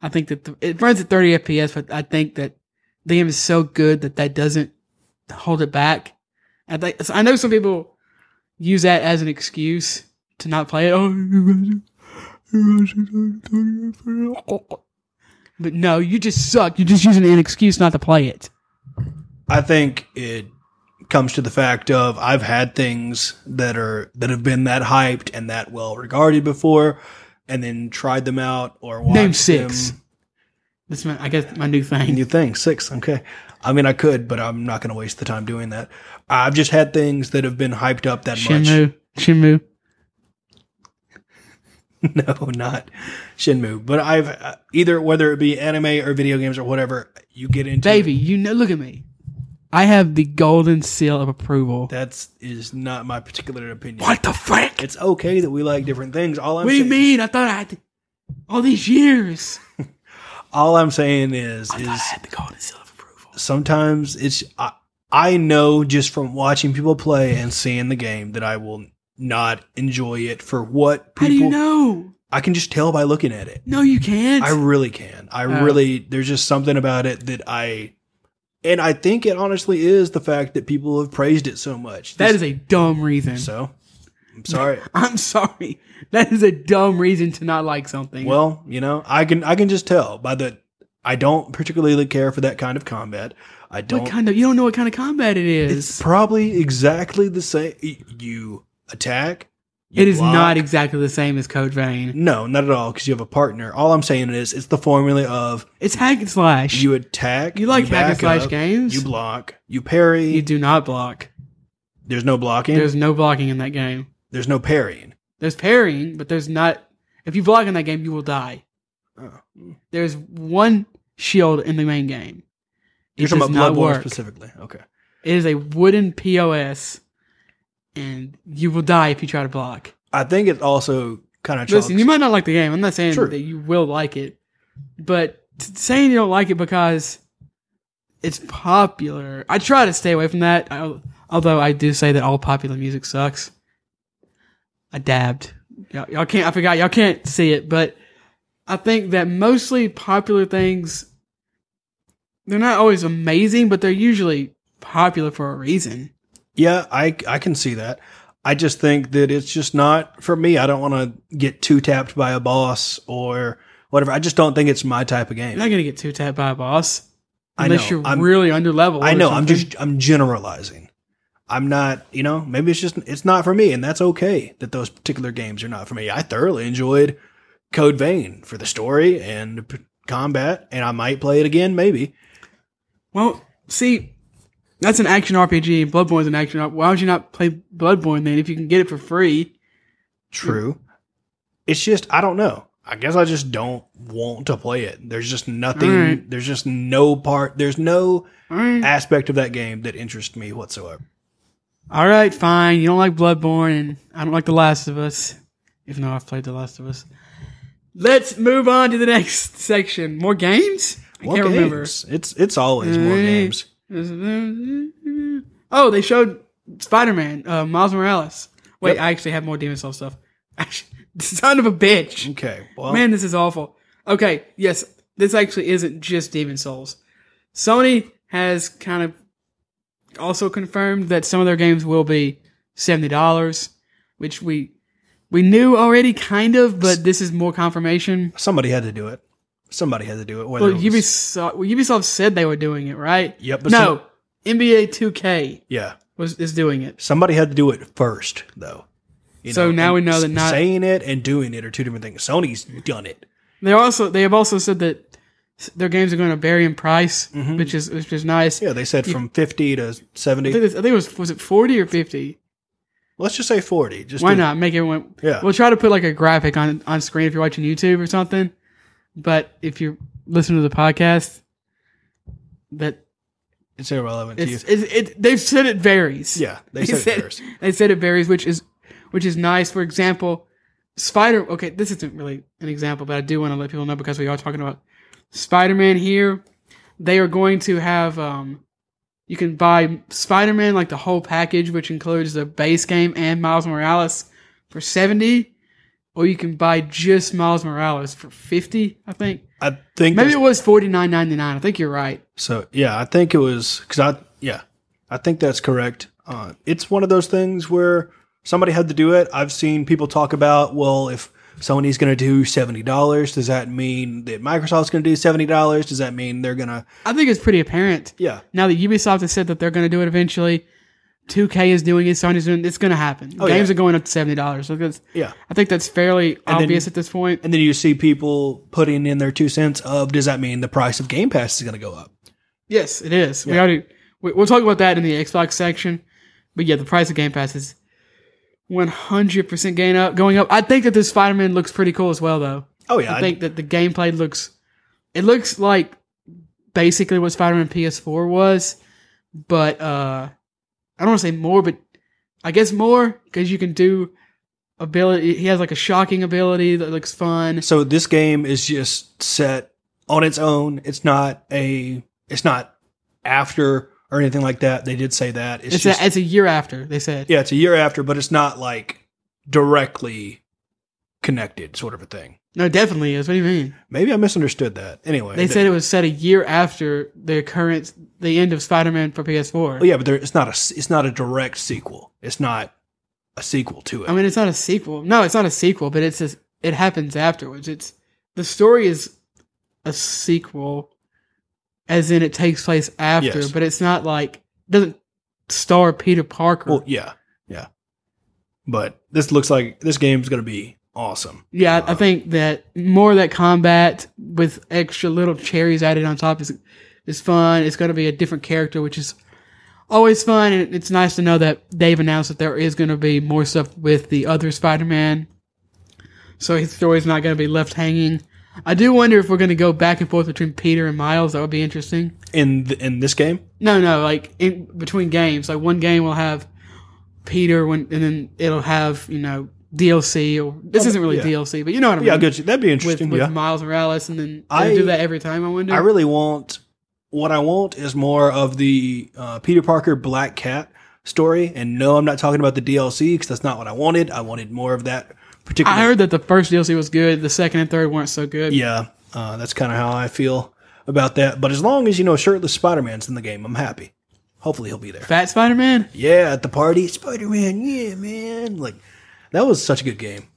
I think that it runs at 30 FPS, but I think that the game is so good that doesn't hold it back. I know some people use that as an excuse to not play it. But no, you just suck. You're just using an excuse not to play it. I think it comes to the fact of I've had things that have been that hyped and that well regarded before, and then tried them out or watched Name 6. them. That's I guess my new thing. New thing, 6. Okay. I mean, I could, but I'm not going to waste the time doing that. I've just had things that have been hyped up that much. Shenmue. No, not Shenmue. But I've either, whether it be anime or video games or whatever, you get into. Baby, look at me. I have the golden seal of approval. That is not my particular opinion. What the frick? It's okay that we like different things. What do you mean? I thought I had all these years. All I'm saying is I had the golden seal of approval. Sometimes it's I know just from watching people play and seeing the game that I will not enjoy it for what people... How do you know? I can just tell by looking at it. No, you can't. I really can. There's just something about it that and I think it honestly is the fact that people have praised it so much. That is a dumb reason. So, I'm sorry. I'm sorry. That is a dumb reason to not like something. Well, I can just tell by I don't particularly care for that kind of combat. You don't know what kind of combat it is. It's probably exactly the same. You attack. It is not exactly the same as Code Vein. No, not at all, because you have a partner. All I'm saying is, it's the formula of... It's hack and slash. You attack. You like hack and slash games? You block. You parry. You do not block. There's no blocking? There's no blocking in that game. There's no parrying? There's parrying, but there's not... If you block in that game, you will die. Oh. There's one shield in the main game. You're talking about Bloodborne specifically. Okay. It is a wooden POS... And you will die if you try to block. I think it also kind of... Listen, you might not like the game. I'm not saying that you will like it. But saying you don't like it because it's popular... I try to stay away from that. Although I do say that all popular music sucks. I dabbed. Y'all can't... I forgot. Y'all can't see it. But I think that mostly popular things... They're not always amazing, but they're usually popular for a reason. Yeah, I can see that. I just think that it's just not for me. I don't want to get too tapped by a boss or whatever. I just don't think it's my type of game. You're not going to get too tapped by a boss unless you're really under level. I know. I'm generalizing. I'm not, maybe it's not for me, and that's okay that those particular games are not for me. I thoroughly enjoyed Code Vein for the story and combat, and I might play it again, maybe. Well, see, that's an action RPG. Bloodborne's an action RPG. Why would you not play Bloodborne then if you can get it for free? True. It's just, I don't know. I guess I just don't want to play it. There's just nothing. Right. There's just no part. There's no aspect of that game that interests me whatsoever. All right, fine. You don't like Bloodborne, and I don't like The Last of Us, even though I've played The Last of Us. Let's move on to the next section. More games? I can't remember. It's always more games. Oh, they showed Spider-Man, Miles Morales. Wait, I actually have more Demon Souls stuff. Son of a bitch. Okay. Well, man, this is awful. Okay, yes, this actually isn't just Demon Souls. Sony has kind of also confirmed that some of their games will be $70, which we knew already, kind of, but this is more confirmation. Somebody had to do it. Well, Ubisoft said they were doing it, right? Yep. But no, NBA 2K is doing it. Somebody had to do it first, though. So now we know that not saying it and doing it are two different things. Sony's done it. They have also said that their games are going to vary in price, which is nice. Yeah, they said from 50 to 70. I think it was it 40 or 50? Let's just say 40. Why not make everyone? Yeah, we'll try to put like a graphic on screen if you're watching YouTube or something. But if you're listening to the podcast, it's irrelevant to you. They've said it varies. Yeah, they said it varies. They said it varies, which is nice. For example, okay, this isn't really an example, but I do want to let people know because we are talking about Spider-Man here. They are going to have, you can buy Spider-Man, like the whole package, which includes the base game and Miles Morales for $70, or you can buy just Miles Morales for $50, I think. I think maybe it was $49.99. I think you're right. So, yeah, I think it was, I think that's correct. It's one of those things where somebody had to do it. I've seen people talk about, well, if Sony's going to do $70, does that mean that Microsoft's going to do $70? Does that mean they're going to... I think it's pretty apparent. Yeah. Now that Ubisoft has said that they're going to do it eventually, 2K is doing it, Sony's doing it, it's going to happen. Games are going up to $70. So I think that's fairly obvious at this point. And then you see people putting in their 2 cents of, does that mean the price of Game Pass is going to go up? Yes, it is. Yeah. We'll talk about that in the Xbox section. But yeah, the price of Game Pass is 100% going up. I think that this Spider-Man looks pretty cool as well, though. Oh yeah, I think that the gameplay looks like basically what Spider-Man PS4 was, but I don't want to say more, but I guess more because you can do ability. He has like a shocking ability that looks fun. So this game is just set on its own. It's not after or anything like that. They did say that. It's a year after, they said. Yeah, it's a year after, but it's not like directly connected sort of a thing. No, it definitely is. What do you mean? Maybe I misunderstood that. Anyway. They said it was set a year after the end of Spider-Man for PS4. Oh, yeah, but it's not a direct sequel. It's not a sequel to it. I mean, it's not a sequel. No, it's not a sequel, but it happens afterwards. The story is a sequel, as in it takes place after, but it's not like, doesn't star Peter Parker. Well, yeah. But this looks like this game's going to be awesome. Yeah, I think that more of that combat with extra little cherries added on top is fun. It's going to be a different character, which is always fun, and it's nice to know that they've announced that there is going to be more stuff with the other Spider-Man, so his story's not going to be left hanging. I do wonder if we're going to go back and forth between Peter and Miles. That would be interesting. In this game? No, like in between games. Like one game will have Peter, and then it'll have, DLC, or this isn't really DLC, but you know what I mean. Yeah, good. That'd be interesting. With Miles Morales, and then they'll do that every time, I wonder. I really want, what I want is more of the Peter Parker Black Cat story. And no, I'm not talking about the DLC because that's not what I wanted. I wanted more of that particular. I heard that the first DLC was good. The second and third weren't so good. Yeah, that's kind of how I feel about that. But as long as, shirtless Spider-Man's in the game, I'm happy. Hopefully he'll be there. Fat Spider-Man? Yeah, at the party. Spider-Man, yeah, man. Like, that was such a good game.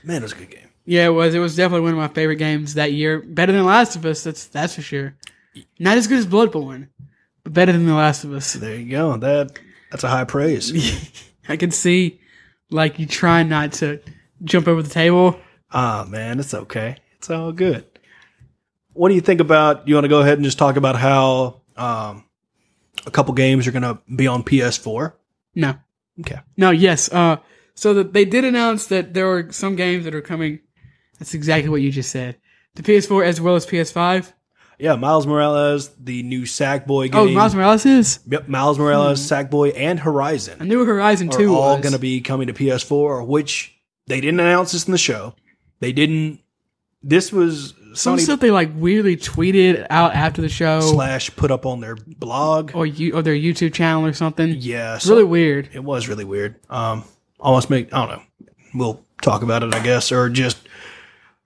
Man, it was a good game. Yeah, it was. It was definitely one of my favorite games that year. Better than Last of Us, that's for sure. Not as good as Bloodborne, but better than The Last of Us. There you go. That's a high praise. I can see, like, you trying not to jump over the table. Man, it's okay. It's all good. What do you think about, you want to go ahead and just talk about how a couple games are going to be on PS4? No. Okay. No, yes. So they did announce that there are some games that are coming. That's exactly what you just said. The PS4 as well as PS5. Yeah, Miles Morales, the new Sackboy game. Oh, Miles Morales is? Yep, Miles Morales, Sackboy, and Horizon. I knew Horizon 2 are all was. going to be coming to PS4, which they didn't announce this in the show. They didn't. This was Some Sony stuff they like weirdly tweeted out after the show. / put up on their blog. Or their YouTube channel or something. Yeah. It's really weird. It was really weird. Almost I don't know. We'll talk about it, I guess, or just,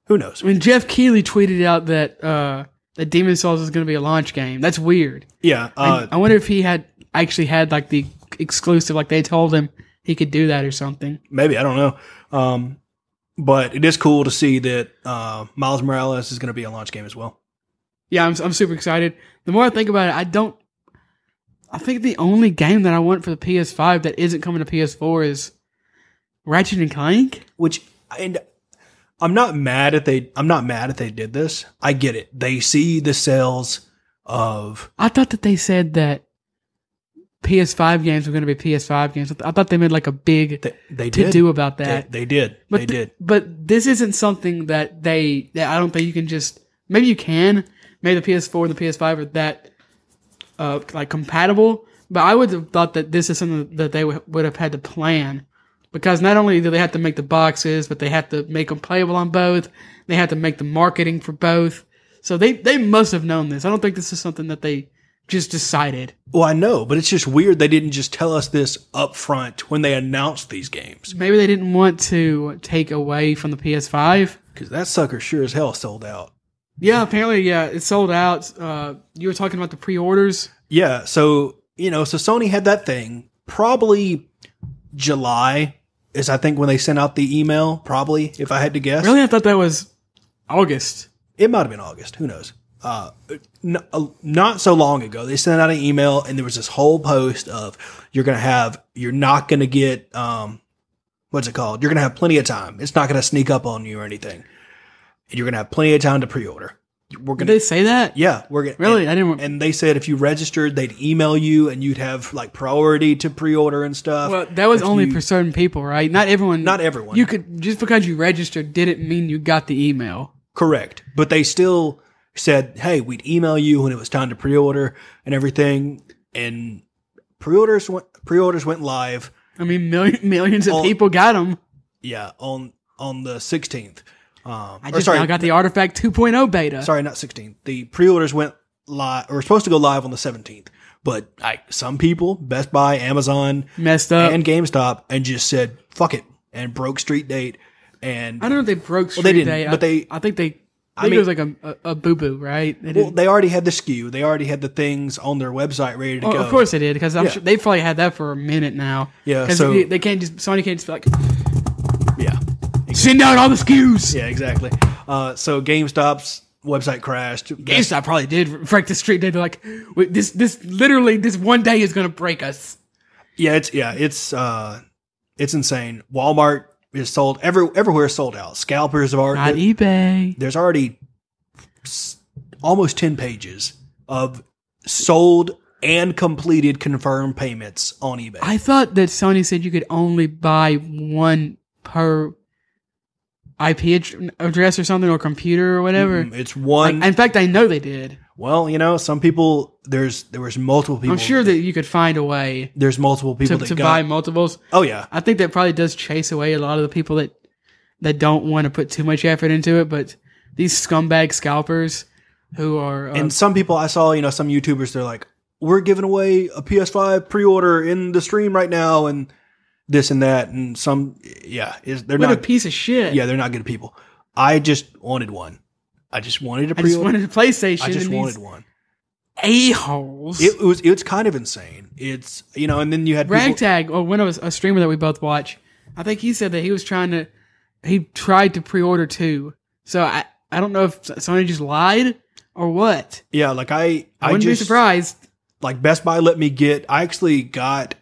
who knows? I mean, Jeff Keighley tweeted out that Demon's Souls is going to be a launch game. That's weird. Yeah. I wonder if he had actually had like the exclusive, like they told him he could do that or something. Maybe, I don't know. But it is cool to see that Miles Morales is going to be a launch game as well. Yeah, I'm super excited. The more I think about it, I think the only game that I want for the PS5 that isn't coming to PS4 is Ratchet and Clank. And I'm not mad if they did this. I get it. They see the sales of. I thought that they said that PS5 games were going to be PS5 games. I thought they made like a big to do about that. They did. They did. But this isn't something that I don't think you can just. Maybe you can. Maybe the PS4 and the PS5 are that like compatible. But I would have thought that this is something that they would have had to plan. Because not only do they have to make the boxes, but they have to make them playable on both. They have to make the marketing for both. So they must have known this. I don't think this is something that they just decided. Well, I know, but it's just weird they didn't just tell us this up front when they announced these games. Maybe they didn't want to take away from the PS5. Because that sucker sure as hell sold out. Yeah, apparently, yeah, it sold out. You were talking about the pre-orders? Yeah, so Sony had that thing. Probably July is, I think, when they sent out the email, probably, if I had to guess. Really? I thought that was August. It might have been August. Who knows? Not so long ago, they sent out an email and there was this whole post of you're not going to get, what's it called? You're going to have plenty of time. It's not going to sneak up on you or anything. And you're going to have plenty of time to pre-order. Did they say that? Yeah. We're gonna, really? And, I didn't. And they said if you registered, they'd email you and you'd have like priority to pre-order and stuff. Well, that was only for certain people, right? Not everyone. Not everyone. You could, just because you registered didn't mean you got the email. Correct. But they still said, hey, we'd email you when it was time to pre-order and everything. And pre-orders went live. I mean, millions of people got them. Yeah, on the 16th. I now got the Artifact 2.0 beta. Sorry, not 16th. The pre-orders went live, or were supposed to go live on the 17th. But some people, Best Buy, Amazon, messed up, and GameStop, and just said, fuck it, and broke street date. And I don't know if they broke street date. But I think it was like a boo-boo, right? They already had the SKU. They already had the things on their website ready to go. Of course they did, because I'm sure they've probably had that for a minute now. Yeah, because so Sony can't just be like, yeah, exactly. Send out all the SKUs. Yeah, exactly. So GameStop's website crashed. GameStop probably did break the street. They're like, this literally this one day is going to break us. Yeah, it's insane. Walmart is sold everywhere is sold out. Scalpers have already not eBay. There's already almost 10 pages of sold and completed confirmed payments on eBay. I thought that Sony said you could only buy one per IP address or something, or computer or whatever. It's one. In fact, I know they did. Well, some people, there was multiple people. I'm sure that you could find a way. There's multiple people to buy multiples. Oh yeah. I think that probably does chase away a lot of the people that don't want to put too much effort into it. But these scumbag scalpers who are, and some people I saw, some YouTubers, they're like, we're giving away a PS5 pre-order in the stream right now, and this and that, and they're not a piece of shit. Yeah, they're not good people. I just wanted one. I just wanted a pre-order. I just wanted a PlayStation. I just wanted one. a-holes. It's kind of insane. It's, and then you had Ragtag, or one of a streamer that we both watch, I think he said that he tried to pre-order 2. So I don't know if Sony just lied or what. Yeah, like I wouldn't be surprised. Like Best Buy let me I actually got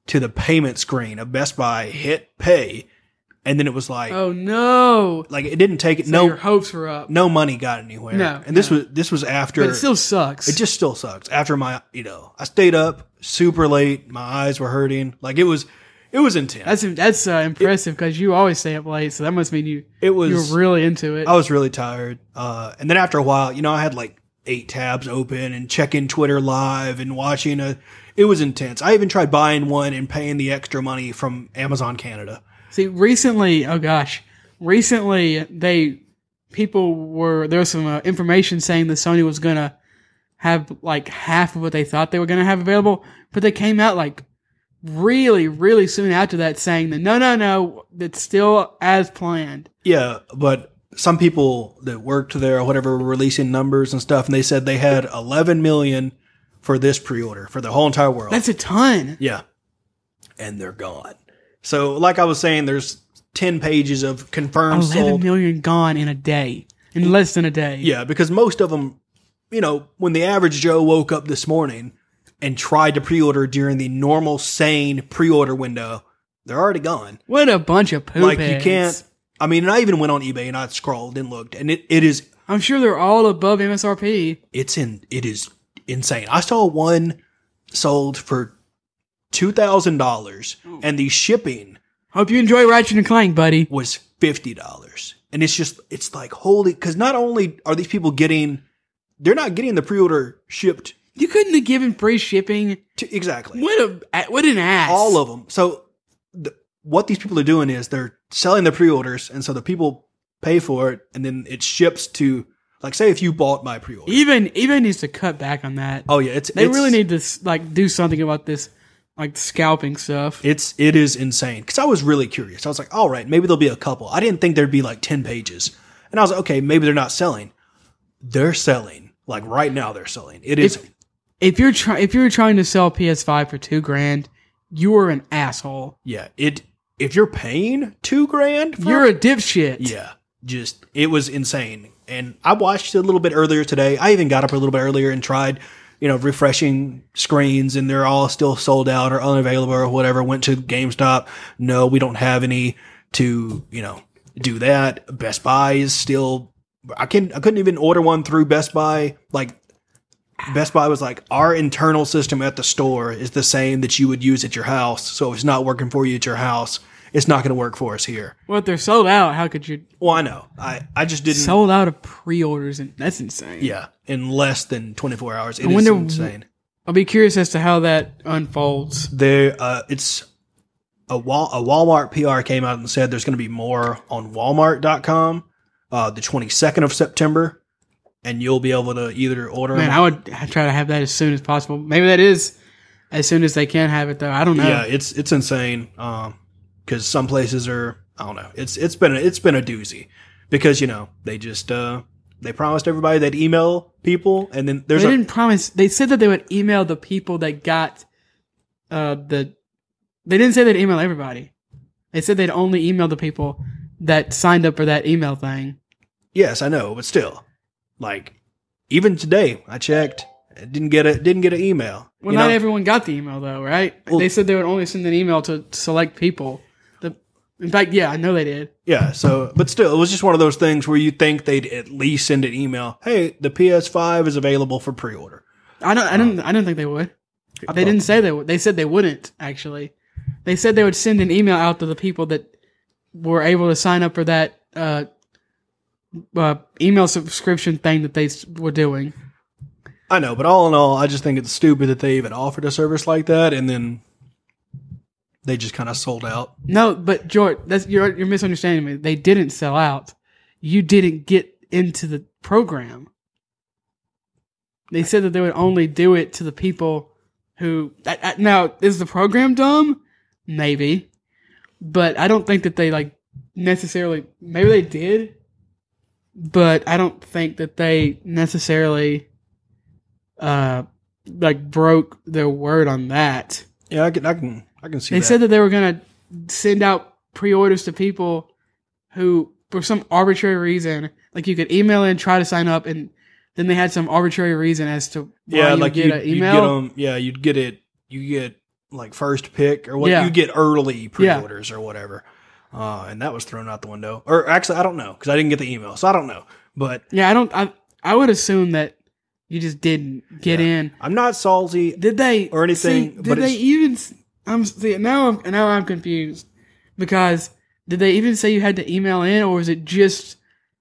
to the payment screen of Best Buy, hit pay, and then it was like, oh no, like it didn't take it. So No, your hopes were up. No money got anywhere. No, and this was after. But it still sucks. It just still sucks. After I stayed up super late. My eyes were hurting. Like it was intense. That's impressive because you always stay up late. So that must mean you were really into it. I was really tired. And then after a while, I had like 8 tabs open and checking Twitter live and watching it was intense. I even tried buying one and paying the extra money from Amazon Canada. See, recently, there was some information saying that Sony was going to have like half of what they thought they were going to have available, but they came out like really, really soon after that saying that no, it's still as planned. Yeah, but some people that worked there or whatever were releasing numbers and stuff, and they said they had 11 million for this pre-order for the whole entire world. That's a ton. Yeah. And they're gone. So, like I was saying, there's 10 pages of confirmed 11 million gone in a day. In less than a day. Yeah, because most of them, when the average Joe woke up this morning and tried to pre-order during the normal, sane pre-order window, they're already gone. What a bunch of poop Like, heads. you can't... I mean, and I even went on eBay and I scrolled and looked, and it is... I'm sure they're all above MSRP. It is insane. I saw one sold for $2,000, and the shipping... Hope you enjoy Ratchet and Clank, buddy. ...was $50. And it's like, holy... Because not only are these people they're not getting the pre-order shipped... You couldn't have given free shipping. Exactly. What an ass. All of them. So... what these people are doing is they're selling the pre-orders, and so the people pay for it, and then it ships to, like, say if you bought my pre-order. Even needs to cut back on that. Oh yeah, they really need to like do something about this, like scalping stuff. It is insane because I was really curious. I was like, all right, maybe there'll be a couple. I didn't think there'd be like 10 pages, and I was like, okay, maybe they're not selling. They're selling. Like right now, they're selling. It is. If you're trying to sell PS5 for $2,000, you are an asshole. Yeah. If you're paying $2,000, you're a dipshit. Yeah, it was insane. And I watched it a little bit earlier today. I even got up a little bit earlier and tried, refreshing screens, and they're all still sold out or unavailable or whatever. Went to GameStop. No, we don't have any to, do that. Best Buy is still. I couldn't even order one through Best Buy. Like, Best Buy was like, our internal system at the store is the same that you would use at your house. So if it's not working for you at your house, it's not going to work for us here. Well, if they're sold out, how could you? Well, I know. I just didn't. Sold out of pre-orders, and that's insane. Yeah. In less than 24 hours. It is insane. I'll be curious as to how that unfolds. It's a Walmart PR came out and said there's going to be more on Walmart.com the 22nd of September. And you'll be able to either order them. I would try to have that as soon as possible. Maybe that is as soon as they can have it, though. I don't know. Yeah, it's insane. Because some places are, I don't know. It's been a doozy because they just they promised everybody they'd email people, and then they didn't promise. They said that they would email the people that got They didn't say they'd email everybody. They said they'd only email the people that signed up for that email thing. Yes, I know, but still. Like, even today, I checked. I didn't get an email. Well, not everyone got the email, though, right? Well, they said they would only send an email to select people. In fact, yeah, I know they did. Yeah, but still, it was just one of those things where you think they'd at least send an email. Hey, the PS5 is available for pre-order. I don't think they would. They didn't say they would. They said they wouldn't, actually. They said they would send an email out to the people that were able to sign up for that email subscription thing that they were doing. I know, but all in all, I just think it's stupid that they even offered a service like that, and then they just kind of sold out. No, but George, you're misunderstanding me. They didn't sell out. You didn't get into the program. They said that they would only do it to the people who... Now, is the program dumb? Maybe. But I don't think that they necessarily... Maybe they did. But I don't think that they necessarily like broke their word on that. Yeah, I can see They that. said that they were going to send out pre-orders to people who, for some arbitrary reason, like you could email in, try to sign up, and then they had some arbitrary reason as to why you get an email. You'd get it. You get like first pick or what? Yeah. You get early pre-orders or whatever. And that was thrown out the window. Or actually, I don't know because I didn't get the email, so I don't know. But yeah, I would assume that you just didn't get in. I'm not salty. Did they or anything? See, did they even? Now I'm confused because did they even say you had to email in, or was it just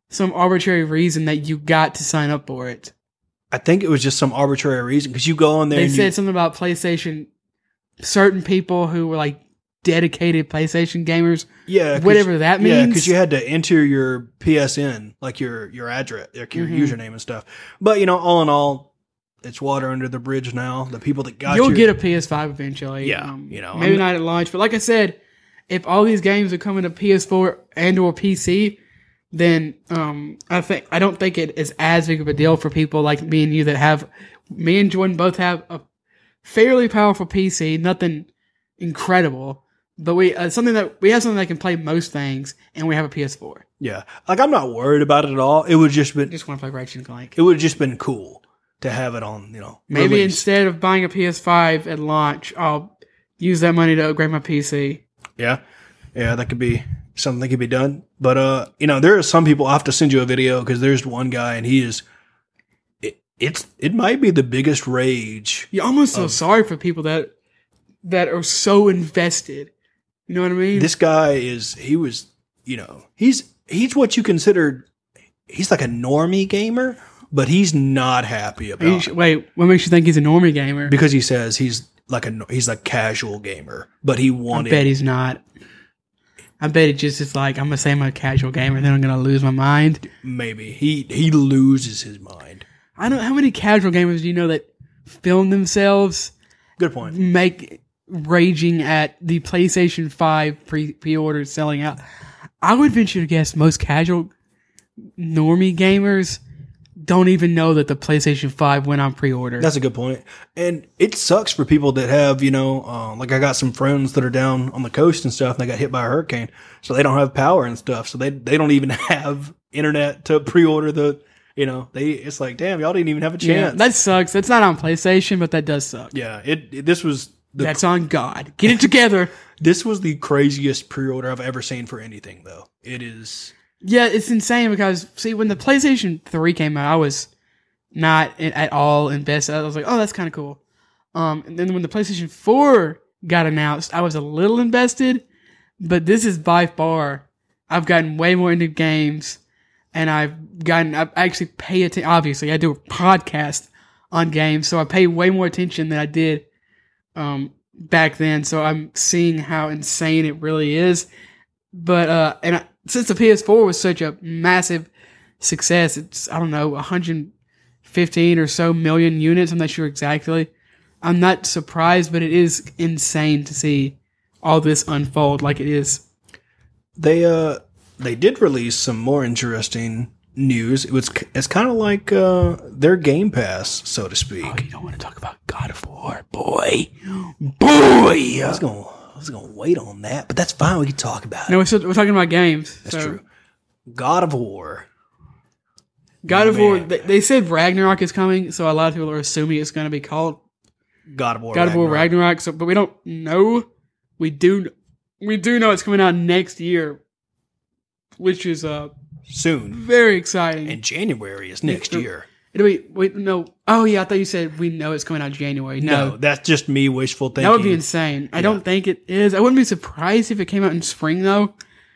some arbitrary reason that you got to sign up for it? I think it was just some arbitrary reason because you go on there. They said something about PlayStation. Certain people who were like dedicated PlayStation gamers. Yeah, whatever that means. Yeah, because you had to enter your PSN, like your address, like your username and stuff. But all in all, it's water under the bridge now. The people that got you'll get a PS5 eventually. Yeah, maybe not at launch, but like I said, if all these games are coming to PS4 and or PC, then I don't think it is as big of a deal for people like me and you that have. Me and Jordan both have a fairly powerful PC, nothing incredible. But we have something that can play most things, and we have a PS4. Yeah, like I'm not worried about it at all. It would just been Just want to play Ratchet and Clank. It would have just been cool to have it on. Maybe release. instead of buying a PS5 at launch, I'll use that money to upgrade my PC. Yeah, that could be something that could be done. But there are some people. I have to send you a video because there's one guy, and he is. It might be the biggest rage. You almost feel sorry for people that are so invested. You know what I mean? This guy he's what you consider, he's like a normie gamer, but he's not happy about it. Wait, what makes you think he's a normie gamer? Because he says he's a casual gamer, but he wanted. I bet he's not. I bet it just is like, I'm going to say I'm a casual gamer, then I'm going to lose my mind. Maybe. He loses his mind. I don't. How many casual gamers do you know that film themselves? Good point. Raging at the PlayStation 5 pre-orders selling out. I would venture to guess most casual normie gamers don't even know that the PlayStation 5 went on pre-order. That's a good point. And it sucks for people that have, like I got some friends that are down on the coast and stuff, and they got hit by a hurricane, so they don't have power and stuff, so they don't even have internet to pre-order the, it's like, damn, y'all didn't even have a chance. Yeah, that sucks. That's not on PlayStation, but that does suck. Yeah, this was... That's on God. Get it together. This was the craziest pre-order I've ever seen for anything, though. It is... Yeah, it's insane because, see, when the PlayStation 3 came out, I was not at all invested. I was like, oh, that's kind of cool. And then when the PlayStation 4 got announced, I was a little invested, but this is by far, I've gotten way more into games, and I actually pay attention. Obviously, I do a podcast on games, so I pay way more attention than I did back then, so I'm seeing how insane it really is. But since the PS4 was such a massive success, it's 115 or so million units. I'm not sure exactly. I'm not surprised, but it is insane to see all this unfold like it is. They did release some more interesting news. It's kind of like their Game Pass, so to speak. Oh, you don't want to talk about God of War, boy. I was gonna wait on that, but that's fine. We can talk about it. No, we're talking about games. That's true. God of War. God of War. They said Ragnarok is coming, so a lot of people are assuming it's going to be called God of War. Ragnarok. So, but we don't know. We do know it's coming out next year, which is soon. Very exciting. And January is next year. Wait, no. Oh, yeah, I thought you said we know it's coming out January. No, that's just me wishful thinking. That would be insane. I don't think it is. I wouldn't be surprised if it came out in spring, though,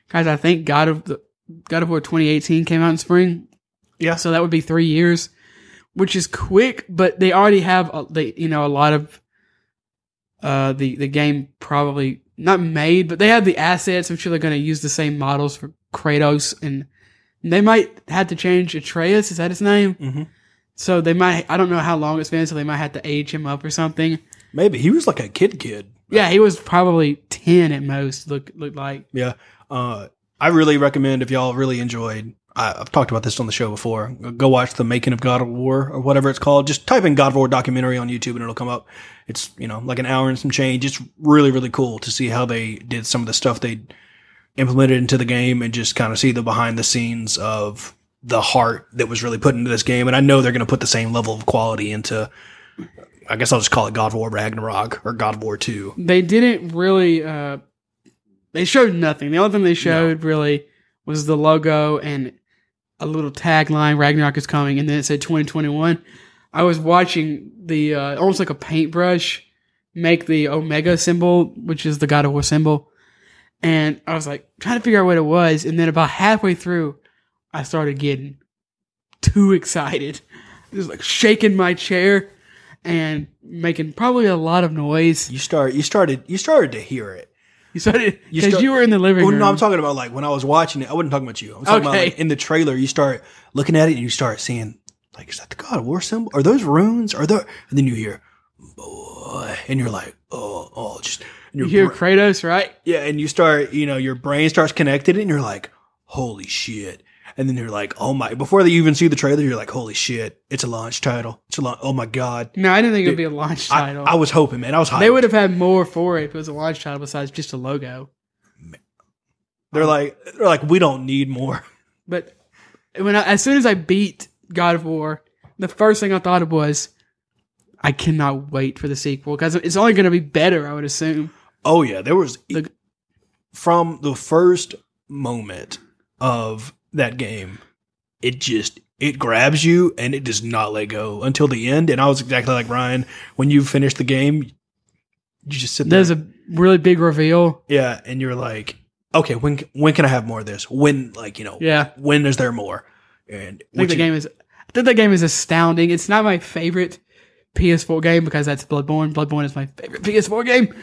because I think God of War 2018 came out in spring. Yeah. So that would be 3 years, which is quick, but they already have, a lot of the game probably not made, but they have the assets. I'm sure they're going to use the same models for Kratos, and they might have to change Atreus. Is that his name? Mm-hmm. So they might, I don't know how long it's been, so they might have to age him up or something. Maybe. He was like a kid. Right? Yeah, he was probably 10 at most, looked like. Yeah. I really recommend if y'all really enjoyed I've talked about this on the show before. Go watch the Making of God of War or whatever it's called. Just type in God of War documentary on YouTube and it'll come up. It's, like an hour and some change. It's really, really cool to see how they did some of the stuff they implemented into the game and just kind of see the behind the scenes of the heart that was really put into this game. And I know they're going to put the same level of quality into, I guess I'll just call it God of War Ragnarok or God of War 2. They didn't really, they showed nothing. The only thing they showed really was the logo and a little tagline, Ragnarok is coming, and then it said 2021. I was watching the, almost like a paintbrush, make the Omega symbol, which is the God of War symbol. And I was like, trying to figure out what it was. And then about halfway through, I started getting too excited. Just like shaking my chair and making probably a lot of noise. You started to hear it. You started because you were in the living room. No, I'm talking about like when I was watching it. I wasn't talking about you. I'm talking about like in the trailer. You start looking at it and you start seeing like, is that the God of War symbol? Are those runes? Are there? And then you hear, boy, and you're like, just. And you hear Kratos, right? Yeah, and you start, your brain starts connected, and you're like, holy shit. And then you're like, oh my! Before they even see the trailer, you're like, holy shit! It's a launch title. Oh my god! No, I didn't think it would be a launch title. I was hoping, man. I was hyped. They would have had more for it if it was a launch title besides just a logo. They're like, we don't need more. But as soon as I beat God of War, the first thing I thought of was, I cannot wait for the sequel because it's only going to be better. I would assume. Oh yeah, there was from the first moment of that game, it grabs you and it does not let go until the end. And I was exactly like Ryan. When you finish the game, you just sit there. There's a really big reveal. Yeah, and you're like, okay, when can I have more of this? When when is there more? And I think the game is astounding. It's not my favorite PS4 game because that's Bloodborne. Bloodborne is my favorite PS4 game.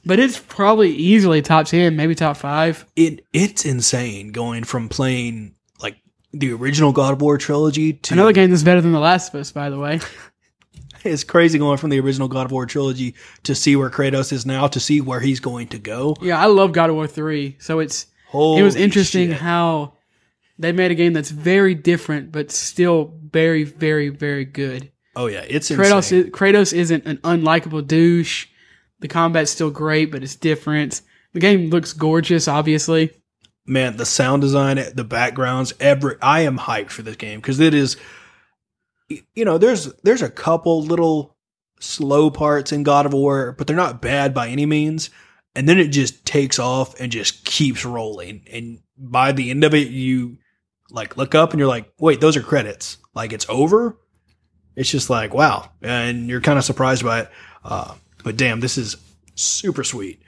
But it's probably easily top 10, maybe top 5. It's insane going from playing like the original God of War trilogy to another game that's better than The Last of Us, by the way. It's crazy going from the original God of War trilogy to see where Kratos is now, to see where he's going to go. Yeah, I love God of War 3. So it was interesting how they made a game that's very different, but still very, very, very good. Oh yeah, it's insane. Kratos isn't an unlikable douche. The combat's still great, but it's different. The game looks gorgeous, obviously. Man, the sound design, the backgrounds, I am hyped for this game because it is, there's a couple little slow parts in God of War, but they're not bad by any means. And then it just takes off and just keeps rolling. And by the end of it, you like look up and you're like, wait, those are credits. Like it's over. It's just like, wow. And you're kind of surprised by it. But damn, this is super sweet.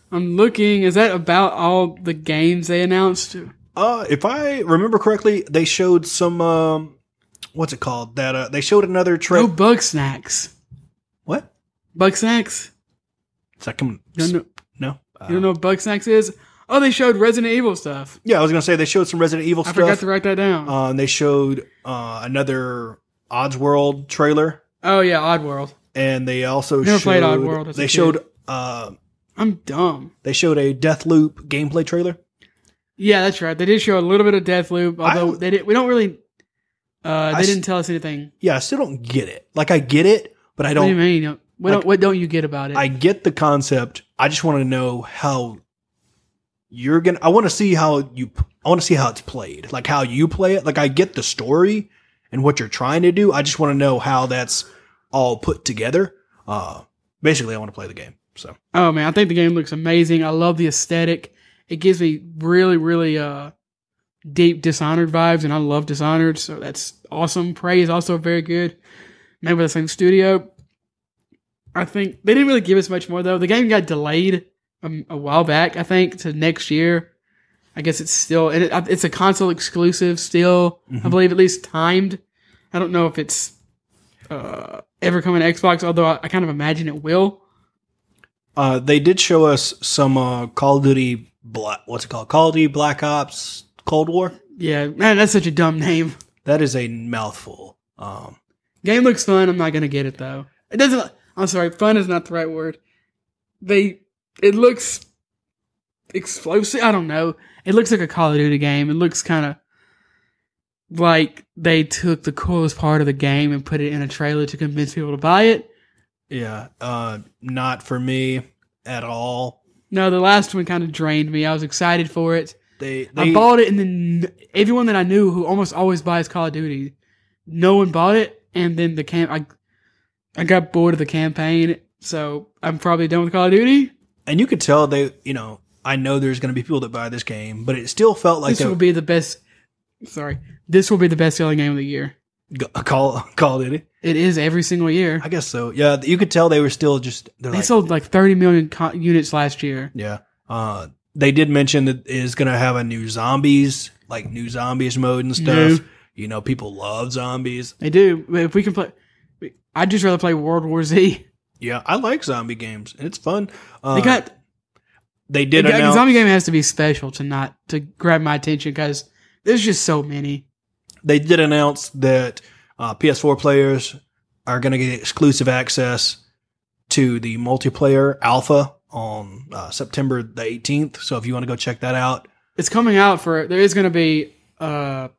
I'm looking. Is that about all the games they announced? If I remember correctly, they showed some, what's it called? They showed another trailer. No Bug Snacks. What? Bug Snacks? Is that coming? No. You don't know what Bug Snacks is? Oh, they showed Resident Evil stuff. Yeah, I was going to say they showed some Resident Evil stuff. I forgot to write that down. They showed another Oddsworld trailer. Oh, yeah, Oddworld. And they also never played Oddworld. They showed. I'm dumb. They showed a Deathloop gameplay trailer. Yeah, that's right. They did show a little bit of Deathloop, although they didn't. We don't really. They didn't tell us anything. Yeah, I still don't get it. Like I get it, but I don't. What do you mean? What don't you get about it? I get the concept. I just want to know how you're gonna. I want to see how it's played. Like how you play it. Like I get the story and what you're trying to do. I just want to know how that's all put together. Basically, I want to play the game. So. Oh man, I think the game looks amazing. I love the aesthetic. It gives me really, really deep Dishonored vibes, and I love Dishonored, so that's awesome. Prey is also very good. Made by the same studio. I think they didn't really give us much more though. The game got delayed a while back, I think, to next year. I guess it's still, and it's a console exclusive still. Mm-hmm. I believe at least timed. I don't know if it's ever coming to Xbox, although I kind of imagine it will. They did show us some Call of Duty what's it called? Call of Duty Black Ops Cold War? Yeah, man, that's such a dumb name. That is a mouthful. Game looks fun. I'm not going to get it, though. It doesn't... I'm sorry, fun is not the right word. It looks explosive. I don't know. It looks like a Call of Duty game. It looks kind of... like they took the coolest part of the game and put it in a trailer to convince people to buy it. Yeah, not for me at all. No, the last one kind of drained me. I was excited for it. They I bought it, and then everyone that I knew who almost always buys Call of Duty, no one bought it, and then I got bored of the campaign, so I'm probably done with Call of Duty. And you could tell I know there's going to be people that buy this game, but it still felt like This will be the best. Sorry, this will be the best selling game of the year. Call of Duty. It is every single year. I guess so. Yeah, you could tell they were still just. They sold like 30 million units last year. Yeah. They did mention that it is going to have a new zombies mode and stuff. People love zombies. They do. If we can play, I'd just rather play World War Z. Yeah, I like zombie games. It's fun. They did announce, a zombie game has to be special to grab my attention because there's just so many. They did announce that PS4 players are going to get exclusive access to the multiplayer alpha on September the 18th. So if you want to go check that out. It's coming out there is going to be a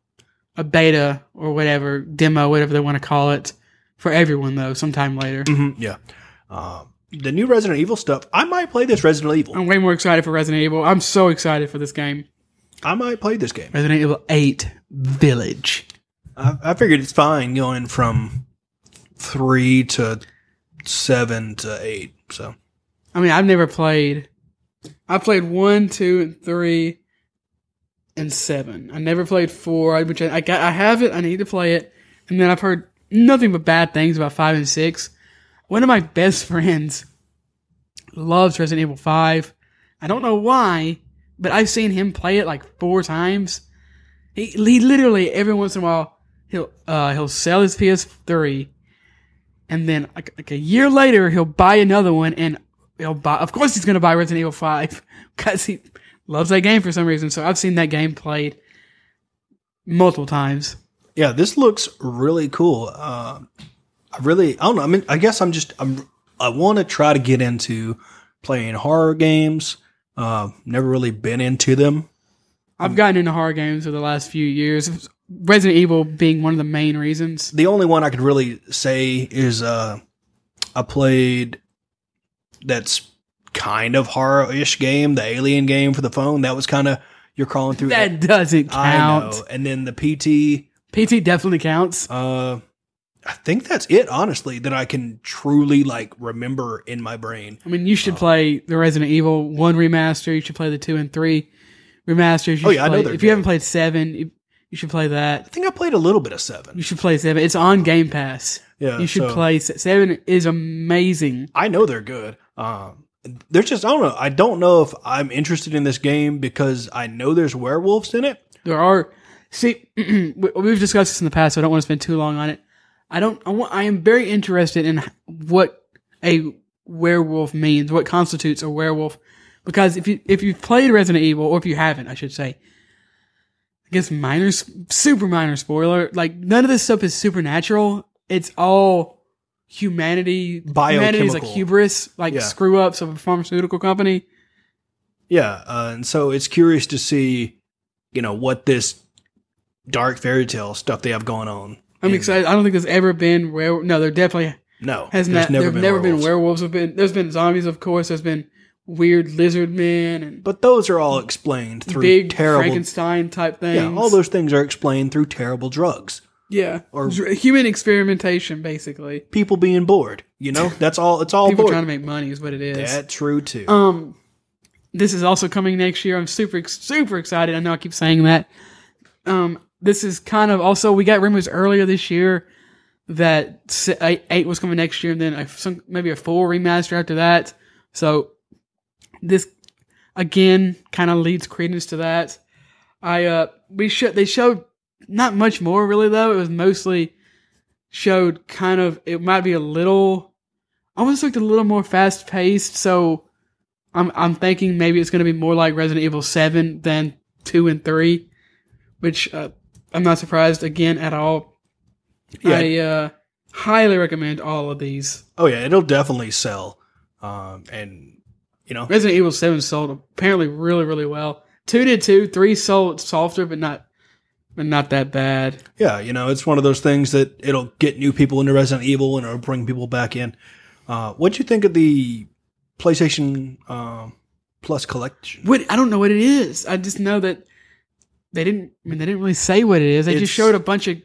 beta or whatever, demo, whatever they want to call it, for everyone though, sometime later. Mm-hmm, yeah. The new Resident Evil stuff, I might play this Resident Evil. I'm way more excited for Resident Evil. I'm so excited for this game. I might play this game. Resident Evil 8 Village. I figured it's fine going from 3 to 7 to 8. So, I mean, I played 1, 2, and 3, and 7. I never played 4, which I have it. I need to play it. And then I've heard nothing but bad things about 5 and 6. One of my best friends loves Resident Evil 5. I don't know why, but I've seen him play it like 4 times. He literally every once in a while he'll sell his PS3, and then like a year later he'll buy another one, and of course he's gonna buy Resident Evil 5 because he loves that game for some reason. So I've seen that game played multiple times. Yeah, this looks really cool. I don't know. I mean, I guess I want to try to get into playing horror games. Never really been into them. I've gotten into horror games over the last few years. Resident Evil being one of the main reasons. The only one I could really say is I played that's kind of horror-ish game, the Alien game for the phone. That was kind of you're crawling through. That doesn't count. I know. And then the PT. PT definitely counts. I think that's it, honestly, that I can truly remember in my brain. I mean, you should play the Resident Evil 1 remaster. You should play the 2 and 3 remasters. I know they're if you haven't played 7, you should play that. I think I played a little bit of 7. You should play 7. It's on Game Pass. Yeah, you should play 7. Is amazing. I know they're good. They're just, I don't know. I don't know if I'm interested in this game because I know there's werewolves in it. There are. See, we've discussed this in the past, so I don't want to spend too long on it. I am very interested in what a werewolf means, what constitutes a werewolf. Because if you've played Resident Evil, or if you haven't, I should say, I guess super minor spoiler, none of this stuff is supernatural. It's all humanity. Humanity is like hubris, screw ups of a pharmaceutical company. Yeah, and so it's curious to see, what this dark fairy tale stuff they have going on. I'm excited. I don't think there's ever been there definitely there's never been werewolves. There's been zombies, of course. There's been weird lizard men, but those are all explained through big terrible Frankenstein type things. Yeah, all those things are explained through terrible drugs. Yeah, or human experimentation, basically. People being bored. That's all. It's all people bored. trying to make money is what it is. That's true too. This is also coming next year. I'm super excited. I know I keep saying that. This is kind of also, we got rumors earlier this year that 8 was coming next year, and then maybe a 4 remaster after that. So this again kind of leads credence to that. They showed not much more really though. It was mostly showed kind of, it might be almost looked a little more fast paced. So I'm thinking maybe it's going to be more like Resident Evil 7 than 2 and 3, which I'm not surprised again at all. Yeah. I highly recommend all of these. Oh yeah, it'll definitely sell. And Resident Evil 7 sold apparently really, really well. 2 did too. 3 sold softer, but not but not that bad. Yeah, it's one of those things that it'll get new people into Resident Evil and it'll bring people back in. What'd you think of the PlayStation Plus collection? I don't know what it is. I just know that they didn't really say what it is. They just showed a bunch of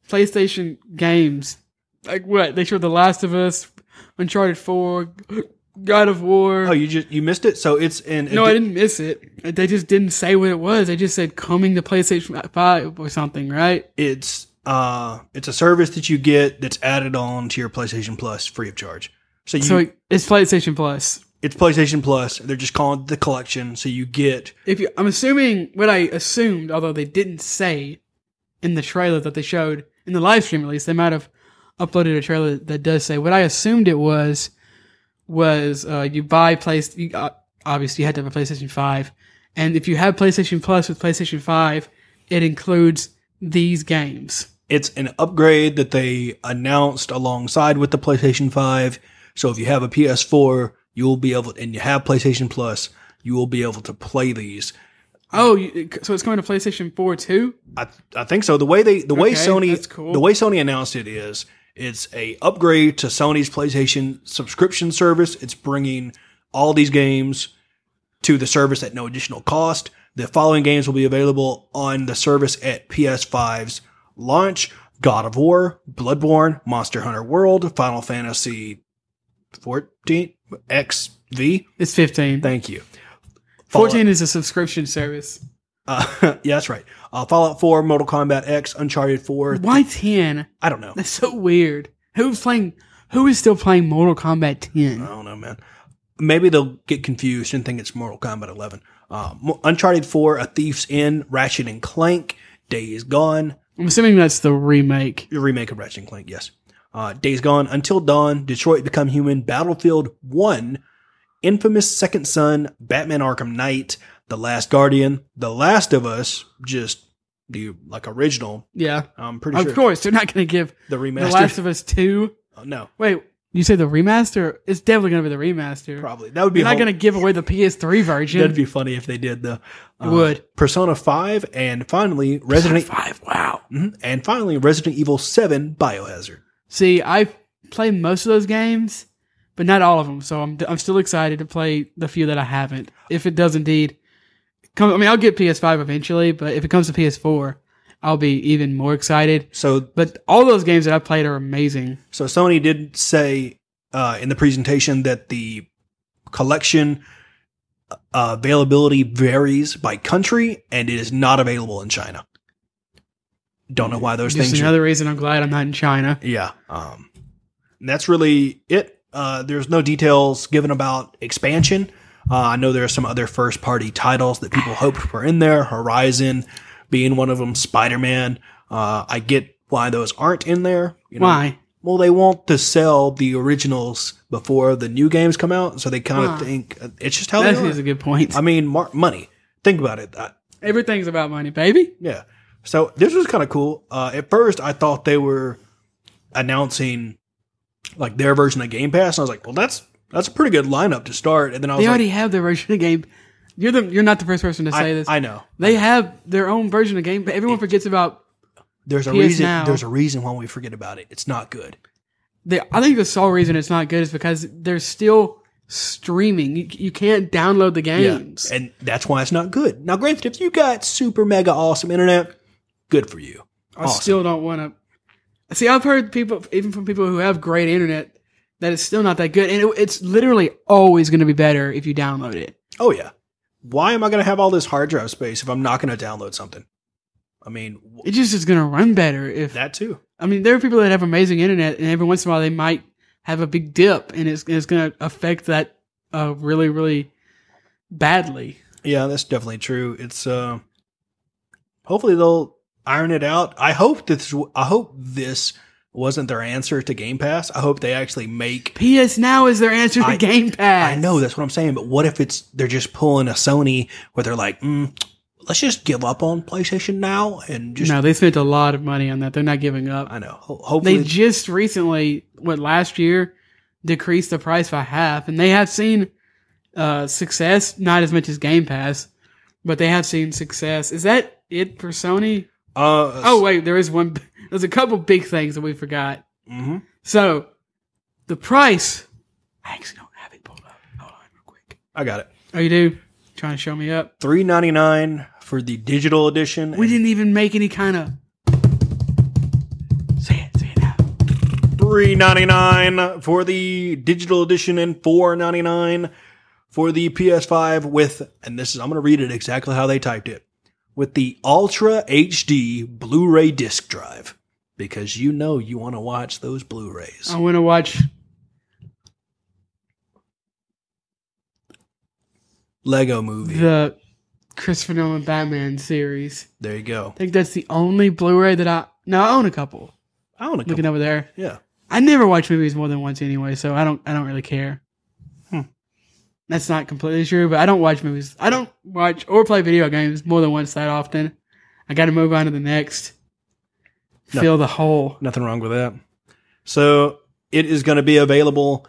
PlayStation games. Like what? They showed The Last of Us, Uncharted 4, God of War. Oh, you missed it? So it's in... No, I didn't miss it. They just didn't say what it was. They just said coming to PlayStation 5 or something, right? It's a service that you get that's added on to your PlayStation Plus free of charge. So it's PlayStation Plus. It's PlayStation Plus. They're just calling it the collection. So you get... I'm assuming what I assumed, although they didn't say in the trailer that they showed, in the live stream at least, they might have uploaded a trailer that does say, what I assumed it was you buy obviously you had to have a PlayStation 5. And if you have PlayStation Plus with PlayStation 5, it includes these games. It's an upgrade that they announced alongside with the PlayStation 5. So if you have a PS4, you will be able, and you have PlayStation Plus, you will be able to play these. Oh, so it's coming to PlayStation 4 too? I think so. The way Sony, that's cool. The way Sony announced it is, it's a upgrade to Sony's PlayStation subscription service. It's bringing all these games to the service at no additional cost. The following games will be available on the service at PS5's launch: God of War, Bloodborne, Monster Hunter World, Final Fantasy 14 XV. It's 15. Thank you. 14 is a subscription service. Yeah, that's right. Fallout 4, Mortal Kombat X, Uncharted 4. Why 10? I don't know. That's so weird. Who is still playing Mortal Kombat 10? I don't know, man. Maybe they'll get confused and think it's Mortal Kombat 11. Uncharted 4, A Thief's End, Ratchet and Clank, Days Gone. I'm assuming that's the remake. The remake of Ratchet and Clank, yes. Days Gone, Until Dawn, Detroit Become Human, Battlefield 1, Infamous Second Son, Batman Arkham Knight, The Last Guardian, The Last of Us, just the original. Yeah. I'm pretty sure. Of course, they're not going to give the remaster. The Last of Us 2. Oh, no. Wait, you say the remaster? It's definitely going to be the remaster. Probably. That would be. They're not going to give away the PS3 version. That'd be funny if they did, though. It would. Persona 5, and finally Resident 5. Wow. And finally Resident Evil 7 Biohazard. See, I've played most of those games, but not all of them. So I'm still excited to play the few that I haven't. If it does indeed come, I'll get PS5 eventually, but if it comes to PS4, I'll be even more excited. But all those games that I played are amazing. So Sony did say in the presentation that the collection availability varies by country, and it is not available in China. Don't know why those things. Just another reason I'm glad I'm not in China. Yeah. That's really it. There's no details given about expansion. I know there are some other first-party titles that people hoped were in there. Horizon being one of them. Spider-Man. I get why those aren't in there. Why? Well, they want to sell the originals before the new games come out, so they kind of think it's just how they are. That is a good point. I mean, money. Think about it. Everything's about money, baby. Yeah. So this was kind of cool. At first, I thought they were announcing like their version of Game Pass, and I was like, "Well, that's a pretty good lineup to start." And then they already have their version of Game. You're not the first person to say this. I know they have their own version of Game Pass. Everyone forgets about. There's a reason. Now. There's a reason why we forget about it. It's not good. I think the sole reason it's not good is because they're still streaming. You can't download the games, and that's why it's not good. Now, granted, if you got super mega awesome internet, good for you. I still don't want to. See, I've heard people, even from people who have great internet, that it's still not that good. And it's literally always going to be better if you download it. Oh, yeah. Why am I going to have all this hard drive space if I'm not going to download something? I mean, it just is going to run better if. That too. I mean, there are people that have amazing internet, and every once in a while they might have a big dip, and it's going to affect that really, really badly. Yeah, that's definitely true. It's hopefully they'll iron it out. I hope this wasn't their answer to Game Pass. I hope they actually make PS Now is their answer to Game Pass. I know, that's what I'm saying. But what if they're just pulling a Sony where they're like, let's just give up on PlayStation Now and just. No, they spent a lot of money on that. They're not giving up. I know. Hopefully, they just recently, last year, decreased the price by half, and they have seen success. Not as much as Game Pass, but they have seen success. Is that it for Sony? Oh wait, there's a couple big things that we forgot. Mm-hmm. So the price, I actually don't have it pulled up. Hold on real quick. I got it. Oh, you do? Trying to show me up? $3.99 for the digital edition. We didn't even make any kind of. Say it now. $3.99 for the digital edition and $4.99 for the PS5 with, and this is, I'm going to read it exactly how they typed it, with the Ultra HD Blu-ray disc drive. Because you want to watch those Blu-rays. I want to watch Lego Movie. the Christopher Nolan Batman series. There you go. I think that's the only Blu-ray that I own a couple. I own a couple. Looking over there. Yeah. I never watch movies more than once anyway, so I don't really care. That's not completely true, but I don't watch movies. I don't watch or play video games more than once that often. I got to move on to the next. Fill the hole. Nothing wrong with that. So it is going to be available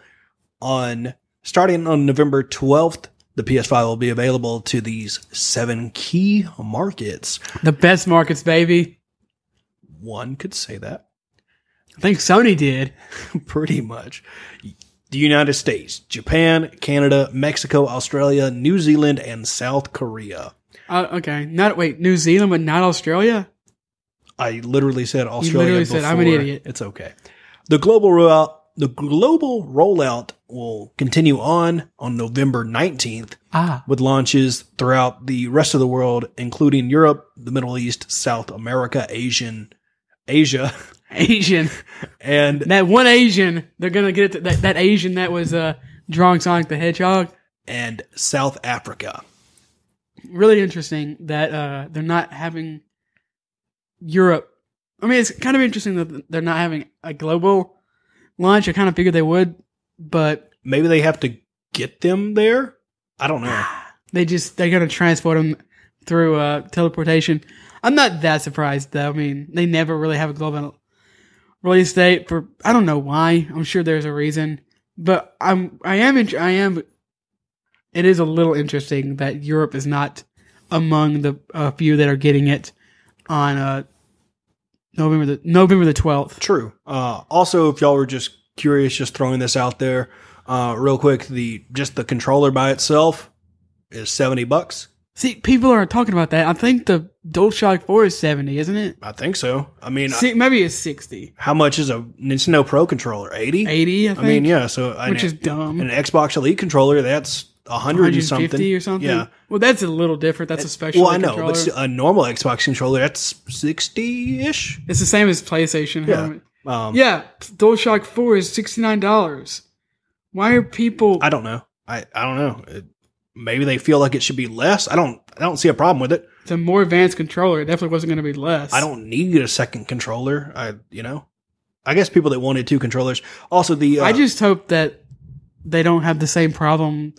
starting on November 12th. The PS5 will be available to these 7 key markets. The best markets, baby. One could say that. I think Sony did. Pretty much. The United States, Japan, Canada, Mexico, Australia, New Zealand, and South Korea. Okay. New Zealand, but not Australia? I literally said Australia. You literally before. said, I'm an idiot. It's okay. The global rollout will continue on November 19th with launches throughout the rest of the world, including Europe, the Middle East, South America, Asia. Asian. And that one Asian, they're going to get it to that Asian that was drawing Sonic the Hedgehog. And South Africa. Really interesting that they're not having Europe. I mean, it's kind of interesting that they're not having a global launch. I kind of figured they would, but maybe they have to get them there. I don't know. They're going to transport them through teleportation. I'm not that surprised though. I mean, they never really have a global release date for, I don't know why. I'm sure there's a reason, but it is a little interesting that Europe is not among the few that are getting it on November the 12th. True. Also, if y'all were just curious, just throwing this out there, real quick, the controller by itself is $70. See, people are talking about that. I think the DualShock 4 is $70, isn't it? I think so. I mean, maybe it's $60. How much is a Nintendo Pro controller? $80? $80, I think. I mean, yeah. So which is dumb. An Xbox Elite controller, that's $100 and something. Or something. Yeah. Well, that's a little different. That's a special. Well, I know, controller. but a normal Xbox controller, that's $60-ish. It's the same as PlayStation. Yeah. DualShock 4 is $69. Why are people? I don't know. I don't know. Maybe they feel like it should be less. I don't see a problem with it. It's a more advanced controller. It definitely wasn't going to be less. I don't need a second controller. I guess people that wanted 2 controllers. Also, I just hope that they don't have the same problem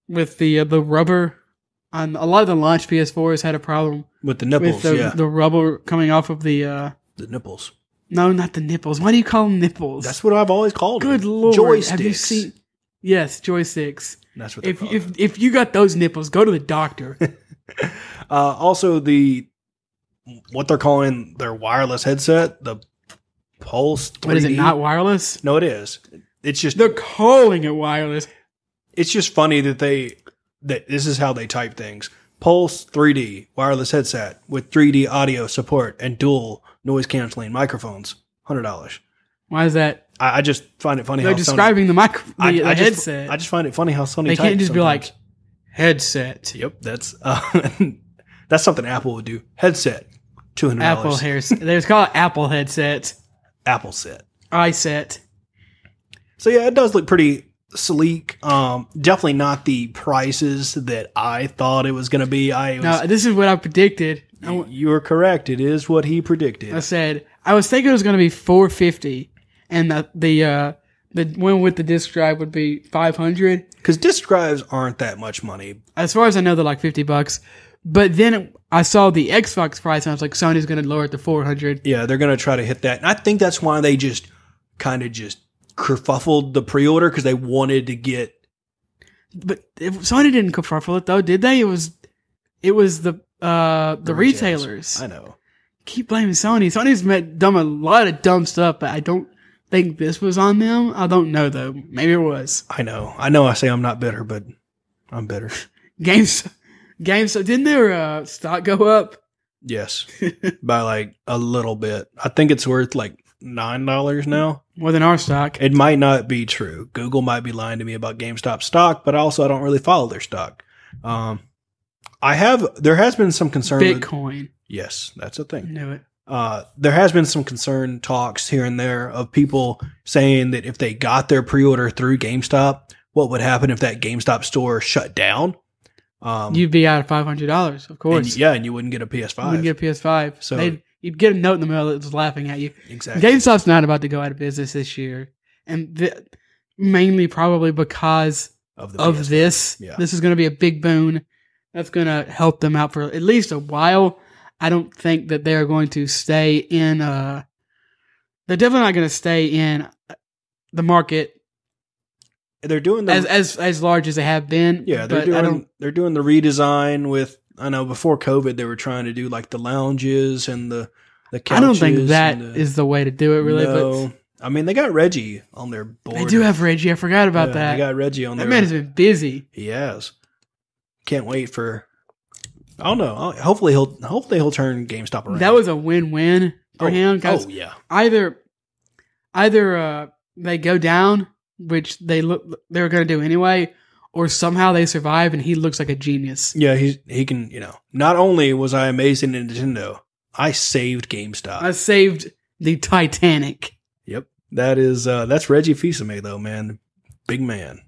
with the rubber. On a lot of the launch PS4s had a problem with the nipples. With the rubber coming off of the nipples. No, not the nipples. Why do you call them nipples? That's what I've always called them. Good Lord. Joysticks. Have you seen? Yes, joysticks. That's what if you got those nipples, go to the doctor. Also, what they're calling their wireless headset, the Pulse 3D. What is it? Not wireless? No, it is. It's just they're calling it wireless. It's just funny that this is how they type things. Pulse 3D wireless headset with 3D audio support and dual noise canceling microphones. $100. Why is that? I just find it funny. They're describing the headset. I just find it funny how Sony. They can't just be like headset. Yep, that's something Apple would do. Headset, $200. Apple hairset. They just call it Apple headset. Apple set. iSet. So yeah, it does look pretty sleek. Definitely not the prices that I thought it was going to be. This is what I predicted. You were correct. It is what he predicted. I was thinking it was going to be $450, and the one with the disc drive would be $500. Because disc drives aren't that much money. As far as I know, they're like $50. But then I saw the Xbox price, and I was like, Sony's going to lower it to $400. Yeah, they're going to try to hit that. And I think that's why they just kind of kerfuffled the pre-order, because they wanted to get. But Sony didn't kerfuffle it though, did they? It was the retailers. I know. keep blaming Sony. Sony's done a lot of dumb stuff, but I don't think this was on them. I don't know though. Maybe it was. I know. I say I'm not bitter, but I'm bitter. Games. So didn't their stock go up? Yes, by like a little bit. I think it's worth like $9 now. More than our stock. It might not be true. Google might be lying to me about GameStop stock, but also I don't really follow their stock. There has been some concern. Bitcoin. Yes, that's a thing. Knew it. There has been some concern talks here and there of people saying that if they got their pre-order through GameStop, what would happen if that GameStop store shut down? You'd be out of $500, of course. And you wouldn't get a PS5. You wouldn't get a PS5. So you'd get a note in the mail that was laughing at you. Exactly. GameStop's not about to go out of business this year, and mainly probably because of this. Yeah. This is going to be a big boon. That's going to help them out for at least a while. I don't think that they're going to stay in. They're definitely not going to stay in the market. They're doing as large as they have been. Yeah, they're doing the redesign with. I know before COVID they were trying to do like the lounges and the couches. I don't think that is the way to do it. Really, no. But I mean they got Reggie on their board. They do have Reggie. I forgot about that. They got Reggie on there. That man has been busy. He has. Can't wait for. I don't know. Hopefully he'll turn GameStop around. That was a win-win for him. Oh yeah. Either they go down, which they were going to do anyway, or somehow they survive and he looks like a genius. Yeah, he can. Not only was I amazing in Nintendo, I saved GameStop. I saved the Titanic. Yep, that's Reggie Fils-Aimé though, man, big man.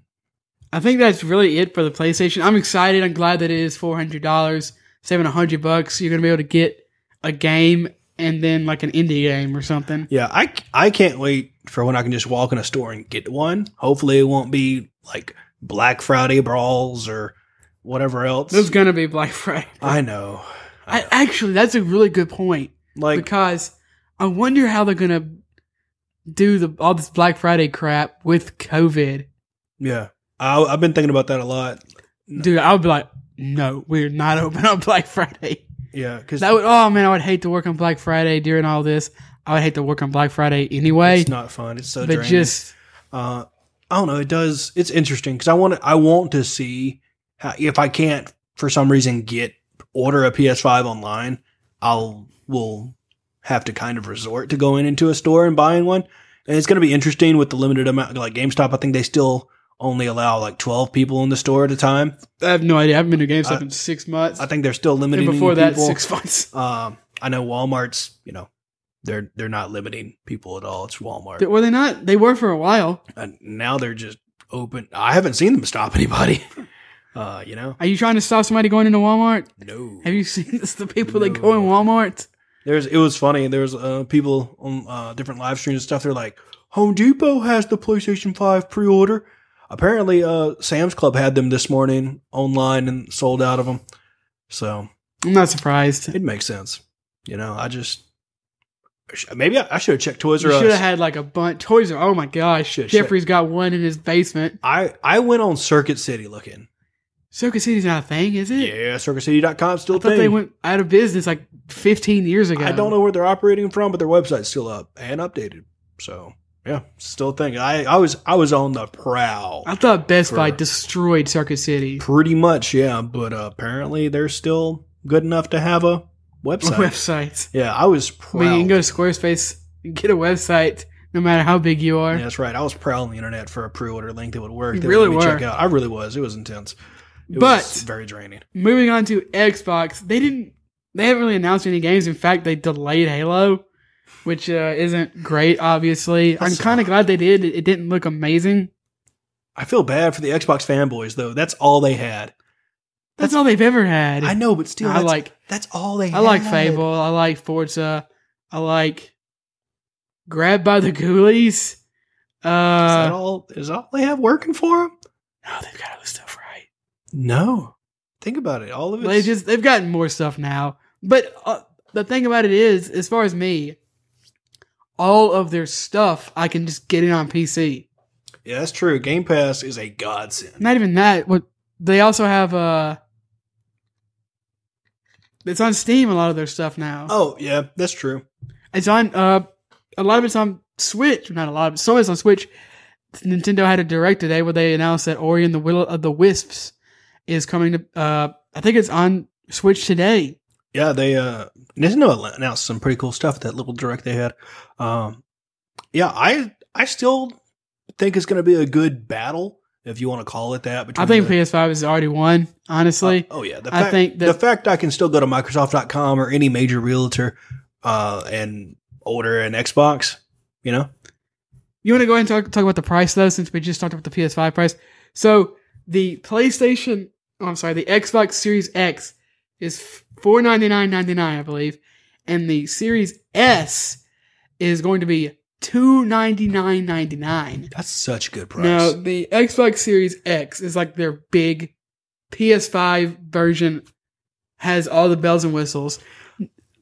I think that's really it for the PlayStation. I'm excited. I'm glad that it is $400, saving $100. You're gonna be able to get a game and then like an indie game or something. Yeah, I can't wait for when I can just walk in a store and get one. Hopefully, it won't be like Black Friday brawls or whatever else. There's gonna be Black Friday. I know. Actually, that's a really good point. Because I wonder how they're gonna do all this Black Friday crap with COVID. Yeah. I've been thinking about that a lot. Dude, I would be like, no, we're not open on Black Friday. Yeah, because I would hate to work on Black Friday during all this. I would hate to work on Black Friday anyway. It's not fun. It's so draining. I don't know. It's interesting because I want to see how, if I can't for some reason order a PS5 online, will have to kind of resort to going into a store and buying one. And it's going to be interesting with the limited amount, like GameStop. I think they still only allow like 12 people in the store at a time. I have no idea. I haven't been to GameStop in 6 months. I think they're still limiting people. Before that, 6 months. I know Walmart's, they're not limiting people at all. It's Walmart. Were they not? They were for a while. And now they're just open. I haven't seen them stop anybody. Are you trying to stop somebody going into Walmart? No. Have you seen the people that go in Walmart? It was funny. There was people on different live streams and stuff. They're like, Home Depot has the PlayStation 5 pre-order. Apparently, Sam's Club had them this morning online and sold out of them. So I'm not surprised. It makes sense. Maybe I should have checked Toys R Us. You should have had like a bunch. Toys R Us. Oh my gosh. Jeffrey's got one in his basement. I went on Circuit City looking. Circuit City's not a thing, is it? Yeah, CircuitCity.com's still a thing. I thought they went out of business like 15 years ago. I don't know where they're operating from, but their website's still up and updated. So yeah, still a thing. I was on the prowl. I thought Best Buy destroyed Circuit City. Pretty much, yeah. But apparently they're still good enough to have a website. Yeah, I was proud. You can go to Squarespace and get a website no matter how big you are. Yeah, that's right. I was prowling the internet for a pre-order link that would work. You really were. Check out. I really was. It was intense. It was very draining. Moving on to Xbox, they haven't really announced any games. In fact, they delayed Halo, which isn't great, obviously. I'm kind of glad they did. It didn't look amazing. I feel bad for the Xbox fanboys, though. That's all they had. That's all they've ever had. I know, but still, that's all they had. I like Fable. I like Forza. I like Grabbed by the Ghoulies. Is that all they have working for them? No, they've got other stuff, right? No. Think about it. All of it. They've gotten more stuff now. But the thing about it is, as far as me, all of their stuff I can just get it on PC. Yeah, that's true. Game Pass is a godsend. Not even that. They also have It's on Steam, a lot of their stuff now. Oh, yeah, that's true. It's on, a lot of it's on Switch. Not a lot of it. Some of it's on Switch. Nintendo had a direct today where they announced that Ori and the Will of the Wisps is coming to, I think it's on Switch today. Yeah, Nintendo announced some pretty cool stuff, that little direct they had. Yeah, I still think it's going to be a good battle, if you want to call it that. I think PS5 has already won, honestly. Oh, yeah. The fact I can still go to Microsoft.com or any major realtor and order an Xbox, you know? You want to go ahead and talk about the price, though, since we just talked about the PS5 price? So, the Xbox Series X is $499.99, I believe. And the Series S is going to be $299.99. That's such a good price. Now, the Xbox Series X is like their big PS5 version, has all the bells and whistles.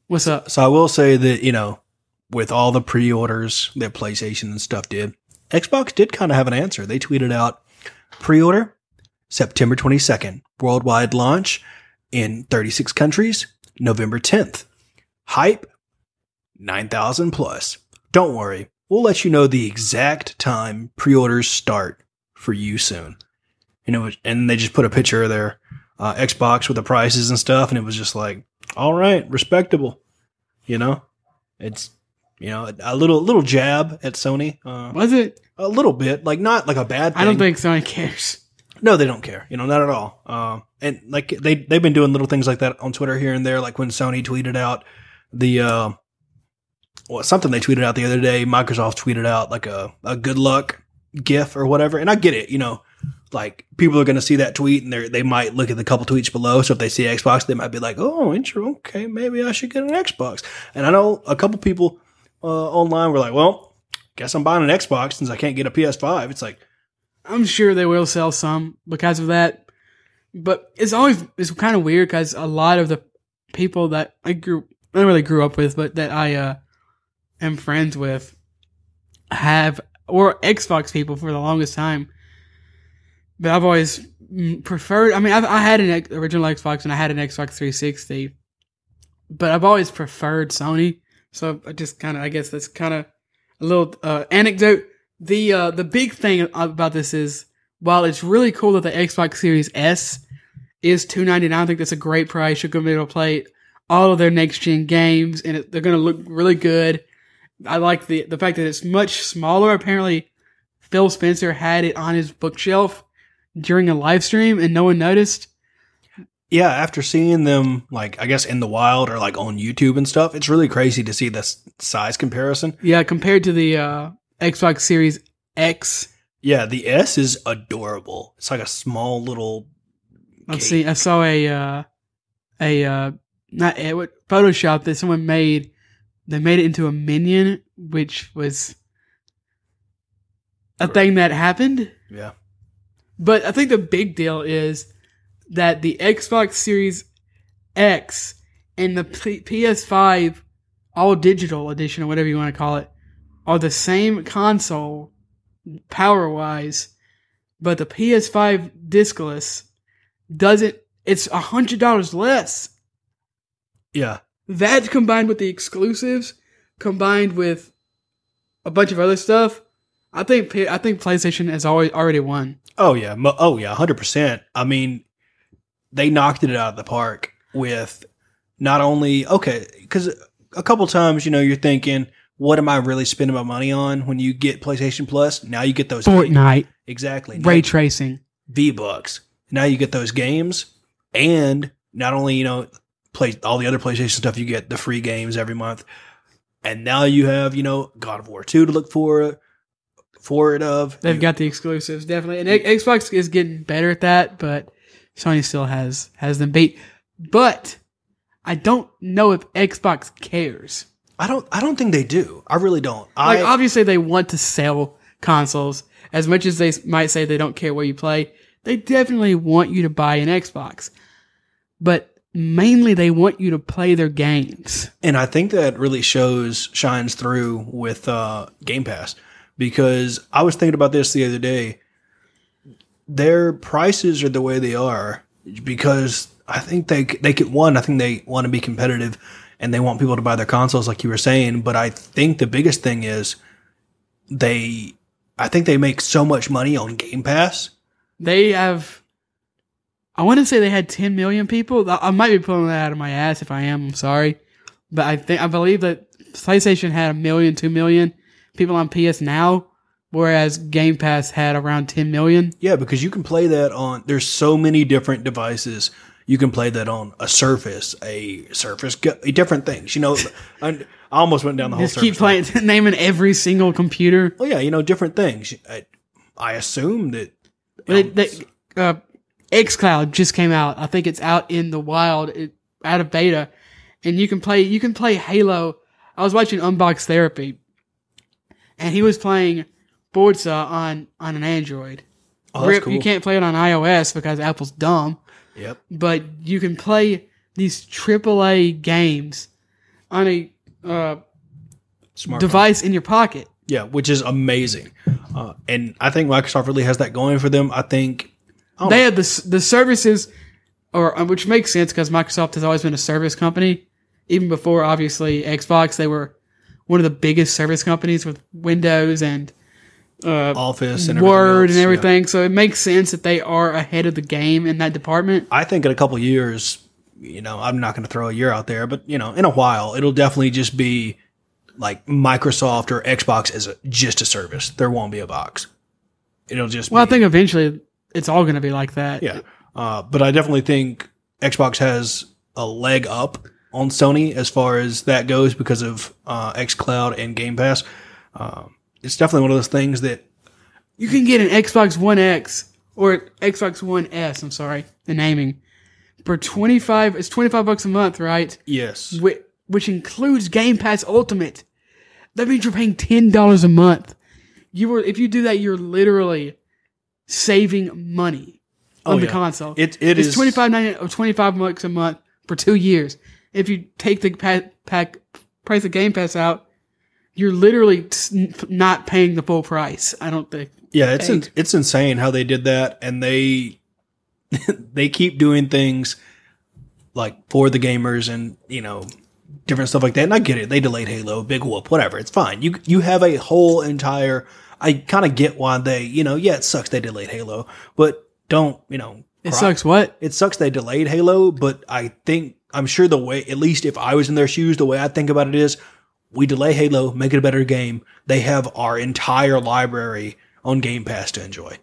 What's up? So I will say that, you know, with all the pre-orders that PlayStation and stuff did, Xbox did kind of have an answer. They tweeted out, pre-order September 22nd, worldwide launch in 36 countries, November 10th. Hype, 9,000 plus. Don't worry, we'll let you know the exact time pre-orders start for you soon. And they just put a picture of their Xbox with the prices and stuff, and it was just like, all right, respectable. You know, it's, you know, a little jab at Sony. Was it? A little bit, like not like a bad thing. I don't think Sony cares. No, they don't care. You know, not at all. And like they've been doing little things like that on Twitter here and there, like when Sony tweeted out something they tweeted out the other day. Microsoft tweeted out like a good luck GIF or whatever. And I get it, you know, like people are going to see that tweet and they might look at the couple tweets below. So if they see Xbox, they might be like, oh, okay, maybe I should get an Xbox. And I know a couple people online were like, well, guess I'm buying an Xbox since I can't get a PS5. It's like, I'm sure they will sell some because of that. But it's kind of weird because a lot of the people that I really grew up with, but that I am friends with or Xbox people for the longest time. But I've always preferred, I mean, I had an original Xbox and I had an Xbox 360, but I've always preferred Sony. So I just I guess that's kind of a little anecdote. The big thing about this is, while it's really cool that the Xbox Series S is $299, I think that's a great price. You're going to be able to play all of their next-gen games, and they're going to look really good. I like the fact that it's much smaller. Apparently, Phil Spencer had it on his bookshelf during a live stream, and no one noticed. Yeah, after seeing them, like, I guess in the wild or like on YouTube and stuff, it's really crazy to see this size comparison. Yeah, compared to the Xbox Series X. Yeah, the S is adorable. It's like a small little Let's see. I saw Photoshop that someone made. They made it into a minion, which was a thing that happened. Yeah. But I think the big deal is that the Xbox Series X and the PS5 all digital edition, or whatever you want to call it, are the same console power wise, but the PS5 discless doesn't. It's $100 less. Yeah. That combined with the exclusives, combined with a bunch of other stuff, I think PlayStation has already won. Oh yeah, 100%. I mean, they knocked it out of the park with not only because a couple times, you know, you're thinking, what am I really spending my money on when you get PlayStation Plus? Now you get those Fortnite, exactly, ray tracing, V-Bucks. Now you get those games, and not only, you know, play all the other PlayStation stuff, you get the free games every month, and now you have, you know, God of War 2 to look for it of. They've got the exclusives, definitely, and Xbox is getting better at that, but Sony still has them beat. But I don't know if Xbox cares. I don't think they do. I really don't. Obviously they want to sell consoles. As much as they might say they don't care where you play, they definitely want you to buy an Xbox. But mainly they want you to play their games. And I think that really shines through with Game Pass. Because I was thinking about this the other day. Their prices are the way they are because I think they could, I think they want to be competitive and they want people to buy their consoles like you were saying. But I think the biggest thing is I think they make so much money on Game Pass. They have, I want to say they had 10 million people. I might be pulling that out of my ass. If I am, I'm sorry. But I believe that PlayStation had 1 million, 2 million people on PS Now, whereas Game Pass had around 10 million. Yeah, because you can play that on, there's so many different devices. You can play that on a Surface, different things. You know, I almost went down the whole Just Surface keep playing, naming every single computer. Well, yeah, you know, different things. I assume that. xCloud just came out. I think it's out in the wild, out of beta, and you can play Halo. I was watching Unbox Therapy, and he was playing Forza on an Android. Oh, that's cool. You can't play it on iOS because Apple's dumb. Yep. But you can play these AAA games on a device in your pocket. Yeah, which is amazing. And I think Microsoft really has that going for them. I think they have the services, which makes sense because Microsoft has always been a service company. Even before, obviously, Xbox, they were one of the biggest service companies with Windows and Office and Word and everything. Yeah. So it makes sense that they are ahead of the game in that department. I think in a couple of years, you know, I'm not going to throw a year out there, but, you know, in a while, it'll definitely just be like Microsoft or Xbox as just a service. There won't be a box. It'll just I think eventually it's all going to be like that. Yeah. But I definitely think Xbox has a leg up on Sony as far as that goes because of xCloud and Game Pass. It's definitely one of those things that you can get an Xbox One X or Xbox One S. I'm sorry, the naming for $25. It's $25 a month, right? Yes. Which includes Game Pass Ultimate. That means you're paying $10 a month. If you do that, you're literally saving money on the console. It's $25.99 or $25 a month for 2 years. If you take the price of Game Pass out, you're literally not paying the full price. I don't think. Yeah, it's insane how they did that, and they keep doing things like for the gamers and, you know, different stuff like that. And I get it. They delayed Halo, big whoop, whatever. It's fine. You have a whole entire. I kind of get why they, you know, yeah, it sucks they delayed Halo, but don't, you know. It sucks what? It sucks they delayed Halo, but I'm sure the way, at least if I was in their shoes, the way I think about it is, we delay Halo, make it a better game. They have our entire library on Game Pass to enjoy.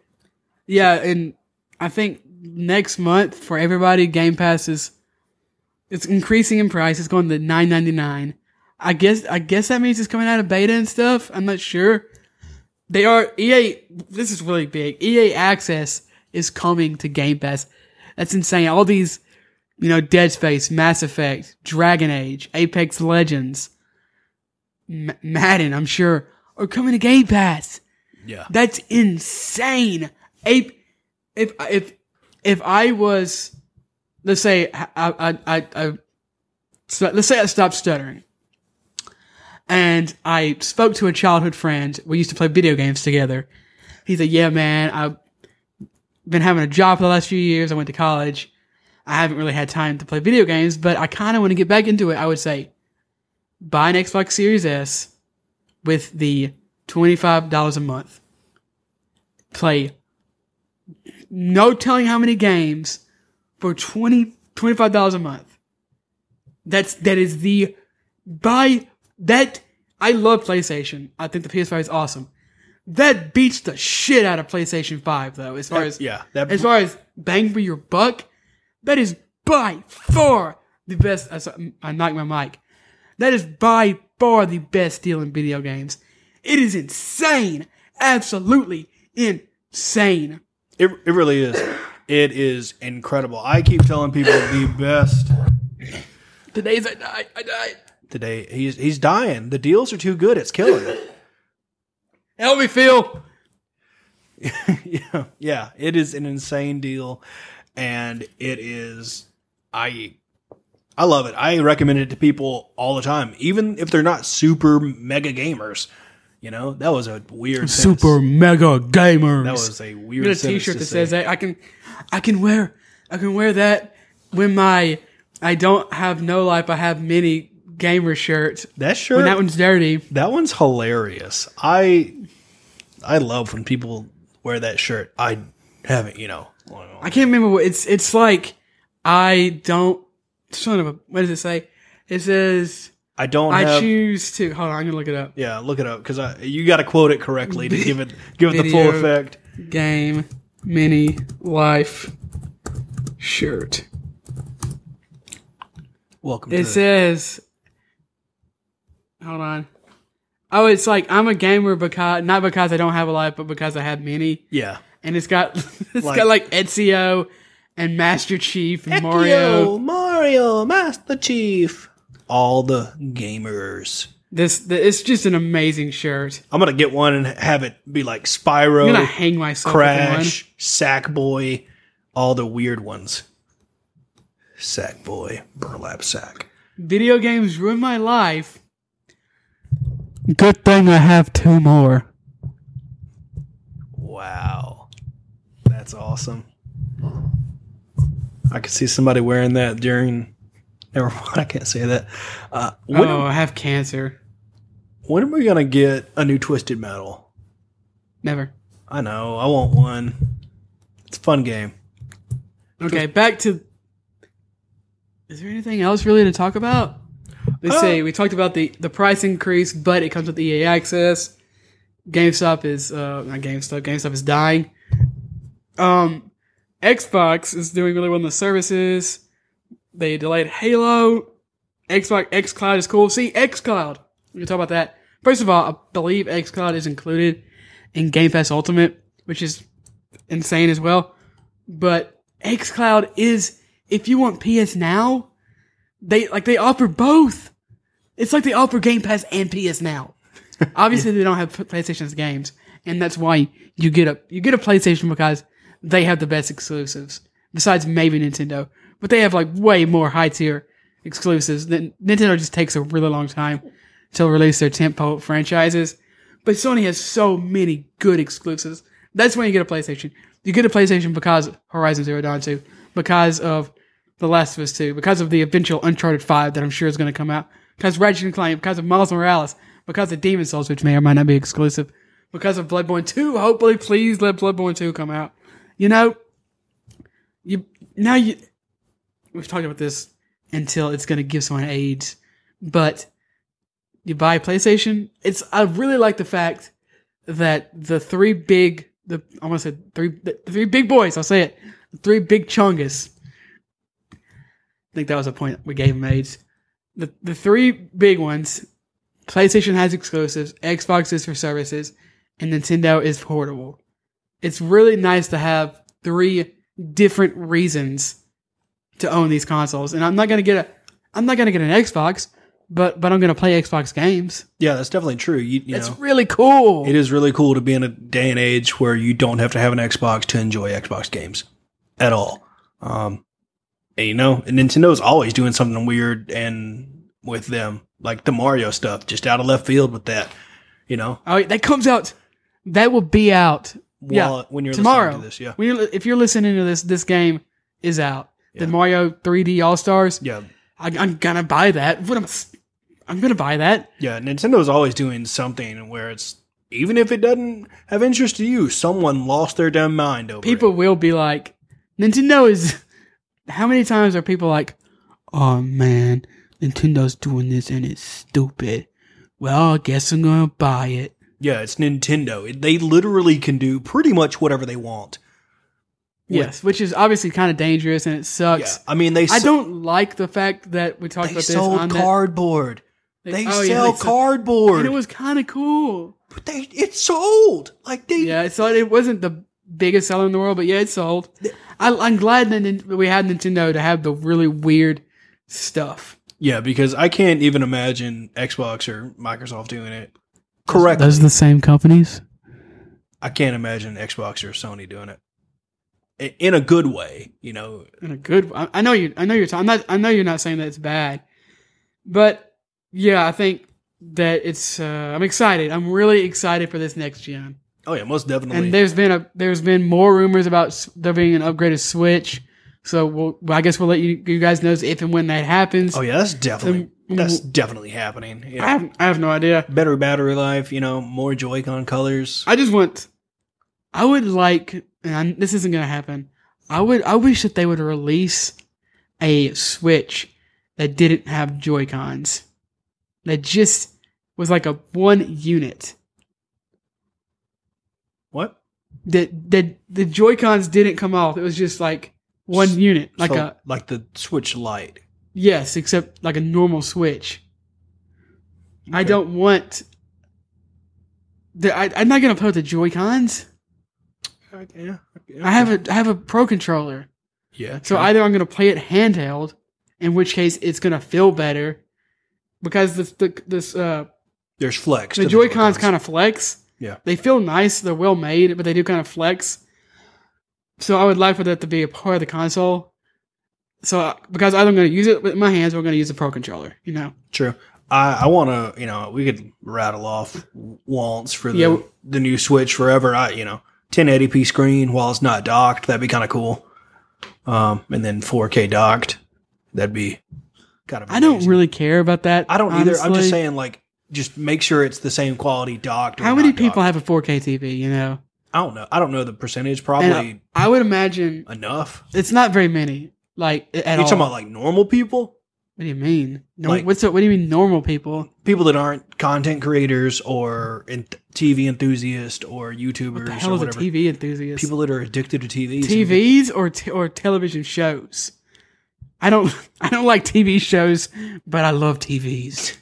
Yeah, and I think next month for everybody, Game Pass it's increasing in price. It's going to $9.99. I guess that means it's coming out of beta and stuff. I'm not sure. EA, this is really big. EA Access is coming to Game Pass. That's insane. All these, you know, Dead Space, Mass Effect, Dragon Age, Apex Legends, Madden, I'm sure, are coming to Game Pass. Yeah. That's insane. If I was, let's say let's say I stopped stuttering and I spoke to a childhood friend. We used to play video games together. He said, yeah, man, I've been having a job for the last few years. I went to college. I haven't really had time to play video games, but I kind of want to get back into it. I would say, buy an Xbox Series S with the $25 a month. Play no telling how many games for $25 a month. That is the buy that I love PlayStation. I think the PS5 is awesome. That beats the shit out of PlayStation 5 though. As far as bang for your buck, that is by far the best. I knocked my mic. That is by far the best deal in video games. It is insane. Absolutely insane. It really is. It is incredible. I keep telling people the best. Today's I died. Today he's dying. The deals are too good. It's killing it. Help me, Phil. Yeah. It is an insane deal, and it is. I love it. I recommend it to people all the time, even if they're not super mega gamers. You know, that was a weird super mega gamers. That was a weird. Get a T-shirt that says that I can wear I can wear that when I don't have no life, I have many gamer shirts. That shirt, when that one's dirty. That one's hilarious. I love when people wear that shirt. I haven't, I can't remember what it's like. I don't. Son of a. What does it say? It says. I choose to. Hold on, I'm gonna look it up. Yeah, look it up because you got to quote it correctly to give it the full effect. Game mini life shirt. Welcome. It says. Hold on. Oh, it's like I'm a gamer not because I don't have a life, but because I have many. Yeah. And it's got got Ezio and Master Chief and Mario, Master Chief, all the gamers. It's just an amazing shirt. I'm gonna get one and have it be like Spyro, I'm gonna hang myself Crash, Sackboy, all the weird ones. Sackboy, burlap sack. Video games ruin my life. Good thing I have 2 more. Wow. That's awesome. I could see somebody wearing that during... Never mind, I can't say that. I have cancer. When are we going to get a new Twisted Metal? Never. I know. I want one. It's a fun game. Okay, back to... Is there anything else really to talk about? Let's say we talked about the price increase, but it comes with EA access. GameStop is not GameStop. GameStop is dying. Xbox is doing really well in the services. They delayed Halo. Xbox xCloud is cool. See, xCloud. We can talk about that. First of all, I believe xCloud is included in Game Pass Ultimate, which is insane as well. But xCloud is, if you want PS Now, they offer both. It's like they offer Game Pass and PS Now. Obviously, they don't have PlayStation's games, and that's why you get a PlayStation because they have the best exclusives. Besides maybe Nintendo, but they have like way more high tier exclusives. Nintendo just takes a really long time to release their tentpole franchises. But Sony has so many good exclusives. That's when you get a PlayStation. You get a PlayStation because of Horizon Zero Dawn 2, because of The Last of Us 2, because of the eventual Uncharted 5 that I'm sure is going to come out, because of Ratchet & Clank, because of Miles Morales, because of Demon's Souls, which may or might not be exclusive, because of Bloodborne 2. Hopefully, please let Bloodborne 2 come out. We've talked about this until it's going to give someone AIDS, but you buy a PlayStation. I really like the fact that the three big boys. I'll say it. The 3 big chungus. I think that was a point we gave them AIDS. The 3 big ones. PlayStation has exclusives. Xbox is for services, and Nintendo is portable. It's really nice to have 3 different reasons to own these consoles. And I'm not gonna get an Xbox, but I'm gonna play Xbox games. Yeah, that's definitely true. It's really cool. It is really cool to be in a day and age where you don't have to have an Xbox to enjoy Xbox games at all. And Nintendo's always doing something weird and with them, like the Mario stuff, just out of left field with that. Oh, that comes out. That will be out. When you're tomorrow. Listening to this, if you're listening to this game is out. The Mario 3D All Stars. Yeah, I'm gonna buy that. I'm gonna buy that. Yeah, Nintendo's always doing something where it's, even if it doesn't have interest to you, someone lost their damn mind over People will be like, Nintendo is. How many times are people like, oh man, Nintendo's doing this and it's stupid. Well, I guess I'm gonna buy it. Yeah, it's Nintendo. They literally can do pretty much whatever they want. Yes, which is obviously kind of dangerous and it sucks. Yeah, I mean, I don't like the fact that we talked about this. They sold cardboard. They sell cardboard. And it was kind of cool. But it sold. So it wasn't the biggest seller in the world, but yeah, it sold. I'm glad that we had Nintendo to have the really weird stuff. Yeah, because I can't even imagine Xbox or Microsoft doing it correctly. Those are the same companies? I can't imagine Xbox or Sony doing it. In a good way, In a good, I know you're talking. I know you're not saying that it's bad, but yeah, I think that it's. I'm excited. I'm really excited for this next gen. Oh yeah, most definitely. And there's been more rumors about there being an upgraded Switch. So I guess we'll let you guys know if and when that happens. Oh yeah, that's definitely happening. Yeah. I have no idea. Better battery life, more Joy-Con colors. I would like, and this isn't gonna happen. I wish that they would release a Switch that didn't have Joy-Cons. That just was like a one unit. What? That the Joy-Cons didn't come off. It was just like one unit, like the Switch Lite. Yes, except like a normal Switch. Okay. I don't want. I'm not gonna play with the Joy-Cons. Yeah. I have a Pro controller. Yeah. So either I'm gonna play it handheld, in which case it's gonna feel better, because there's flex. The Joy-Cons kind of flex. Yeah. They feel nice. They're well made, but they do kind of flex. So I would like for that to be a part of the console. So because either I'm going to use it with my hands or I'm going to use a Pro controller, True. I want to, we could rattle off wants for the new Switch forever. 1080p screen while it's not docked. That'd be kind of cool. And then 4K docked. That'd be kind of amazing. I don't really care about that. I don't either. I'm just saying, just make sure it's the same quality docked. How many people have a 4K TV, I don't know. I don't know the percentage. Probably. And I would imagine enough. It's not very many. At You're all. talking about normal people? What do you mean? What do you mean normal people? People that aren't content creators or TV enthusiasts or YouTubers. What the hell is a TV enthusiast? People that are addicted to TVs. TVs or television shows. I don't like TV shows, but I love TVs.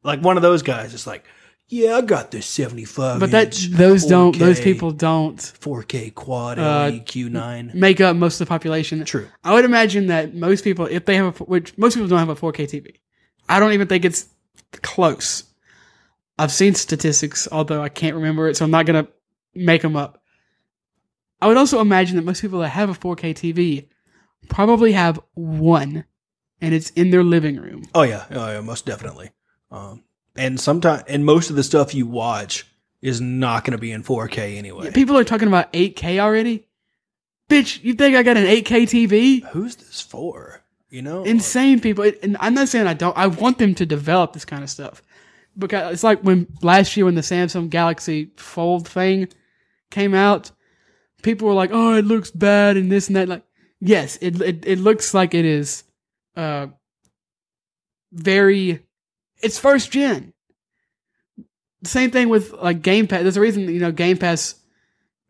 Like one of those guys. It's like, yeah, I got this 75. But those people don't 4K quad LEQ9 make up most of the population. True. I would imagine that most people, which most people don't have a 4K TV. I don't even think it's close. I've seen statistics, although I can't remember it, so I'm not gonna make them up. I would also imagine that most people that have a 4K TV probably have one, and it's in their living room. Oh yeah, most definitely. And most of the stuff you watch is not going to be in 4K anyway. People are talking about 8K already. Bitch, you think I got an 8K TV? Who's this for? Insane people. And I'm not saying I don't. I want them to develop this kind of stuff. Because it's like last year when the Samsung Galaxy Fold thing came out, people were like, "Oh, it looks bad," and this and that. Like, yes, it looks like it is very. It's first gen. Same thing with Game Pass. There's a reason Game Pass.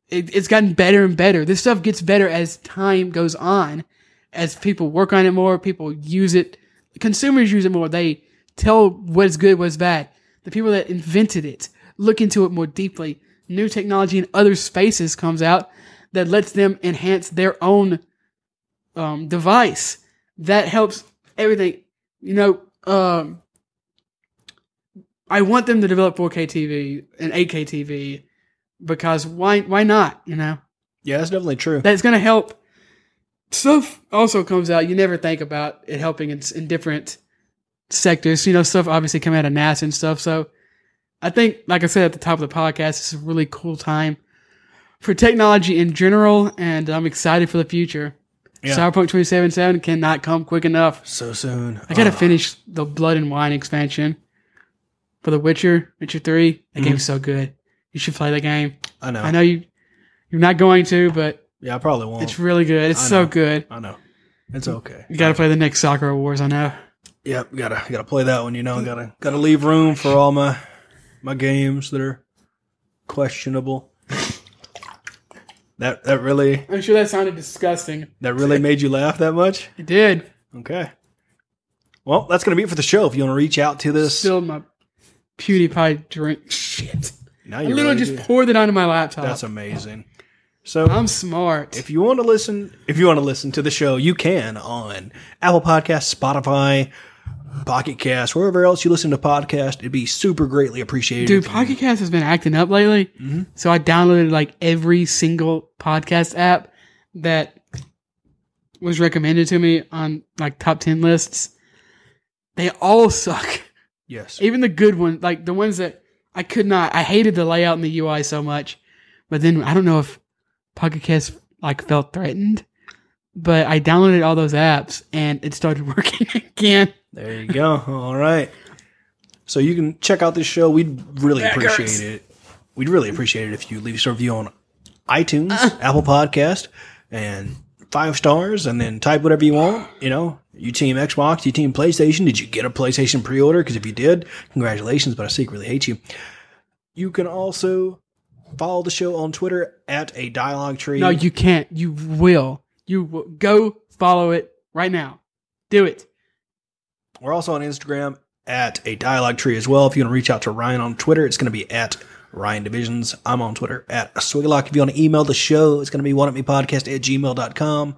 It's gotten better and better. This stuff gets better as time goes on, as people work on it more. People use it. Consumers use it more. They tell what's good, what's bad. The people that invented it look into it more deeply. New technology in other spaces comes out that lets them enhance their own device. That helps everything. I want them to develop 4K TV and 8K TV because why not, Yeah, that's definitely true. That's going to help. Stuff also comes out you never think about it helping in different sectors. Stuff obviously coming out of NASA and stuff. So I think, like I said at the top of the podcast, it's a really cool time for technology in general, and I'm excited for the future. Yeah. Cyberpunk 2077 cannot come quick enough. So soon. I got to finish the Blood and Wine expansion. For The Witcher 3, that game's so good. You should play the game. I know. I know you're not going to, but yeah, I probably won't. It's really good. It's so good. I know. It's okay. You got to play the next Sakura Wars. I know. Yep, gotta play that one. Gotta leave room for all my games that are questionable. That really. I'm sure that sounded disgusting. That really made you laugh that much? It did. Okay. Well, that's gonna be it for the show. If you want to reach out to this, still my PewDiePie drink. Shit. Now I literally just poured it onto my laptop. That's amazing. So I'm smart. If you want to listen to the show, you can on Apple Podcasts, Spotify, Pocket Cast, wherever else you listen to podcasts. It'd be super greatly appreciated. Dude, Pocket Cast has been acting up lately. Mm-hmm. So I downloaded every single podcast app that was recommended to me on top 10 lists. They all suck. Yes. Even the good ones, the ones that I could not. I hated the layout and the UI so much. But then I don't know if Pocket Cast felt threatened but I downloaded all those apps and it started working again. There you go. All right. So you can check out this show. We'd really appreciate it. We'd really appreciate it if you leave us a review on iTunes, Apple Podcast, and 5 stars, and then type whatever you want. You know, you team Xbox, you team PlayStation. Did you get a PlayStation pre-order? Because if you did, congratulations, but I secretly hate you. You can also follow the show on Twitter at A Dialogue Tree. No, you can't. You will. You will. Go follow it right now. Do it. We're also on Instagram at A Dialogue Tree as well. If you want to reach out to Ryan on Twitter, it's going to be at Ryan Divisions. I'm on Twitter at Swigalock. If you want to email the show, it's going to be oneupmepodcast@gmail.com.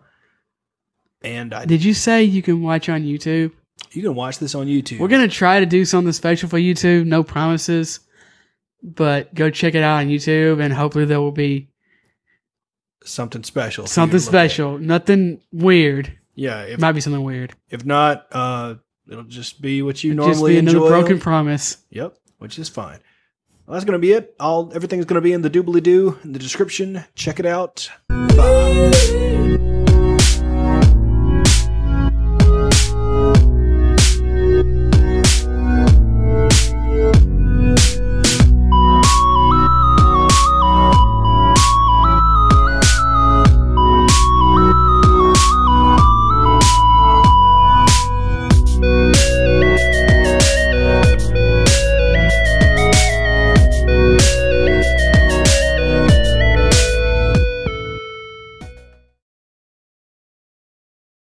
And did you say you can watch on YouTube? You can watch this on YouTube. We're going to try to do something special for YouTube. No promises. But go check it out on YouTube, and hopefully there will be something special. Something special. Nothing weird. Yeah. It might be something weird. If not, it'll just be what you normally enjoy. Just be another broken promise. Yep, which is fine. Well, that's going to be it. Everything's going to be in the doobly-doo in the description. Check it out. Bye.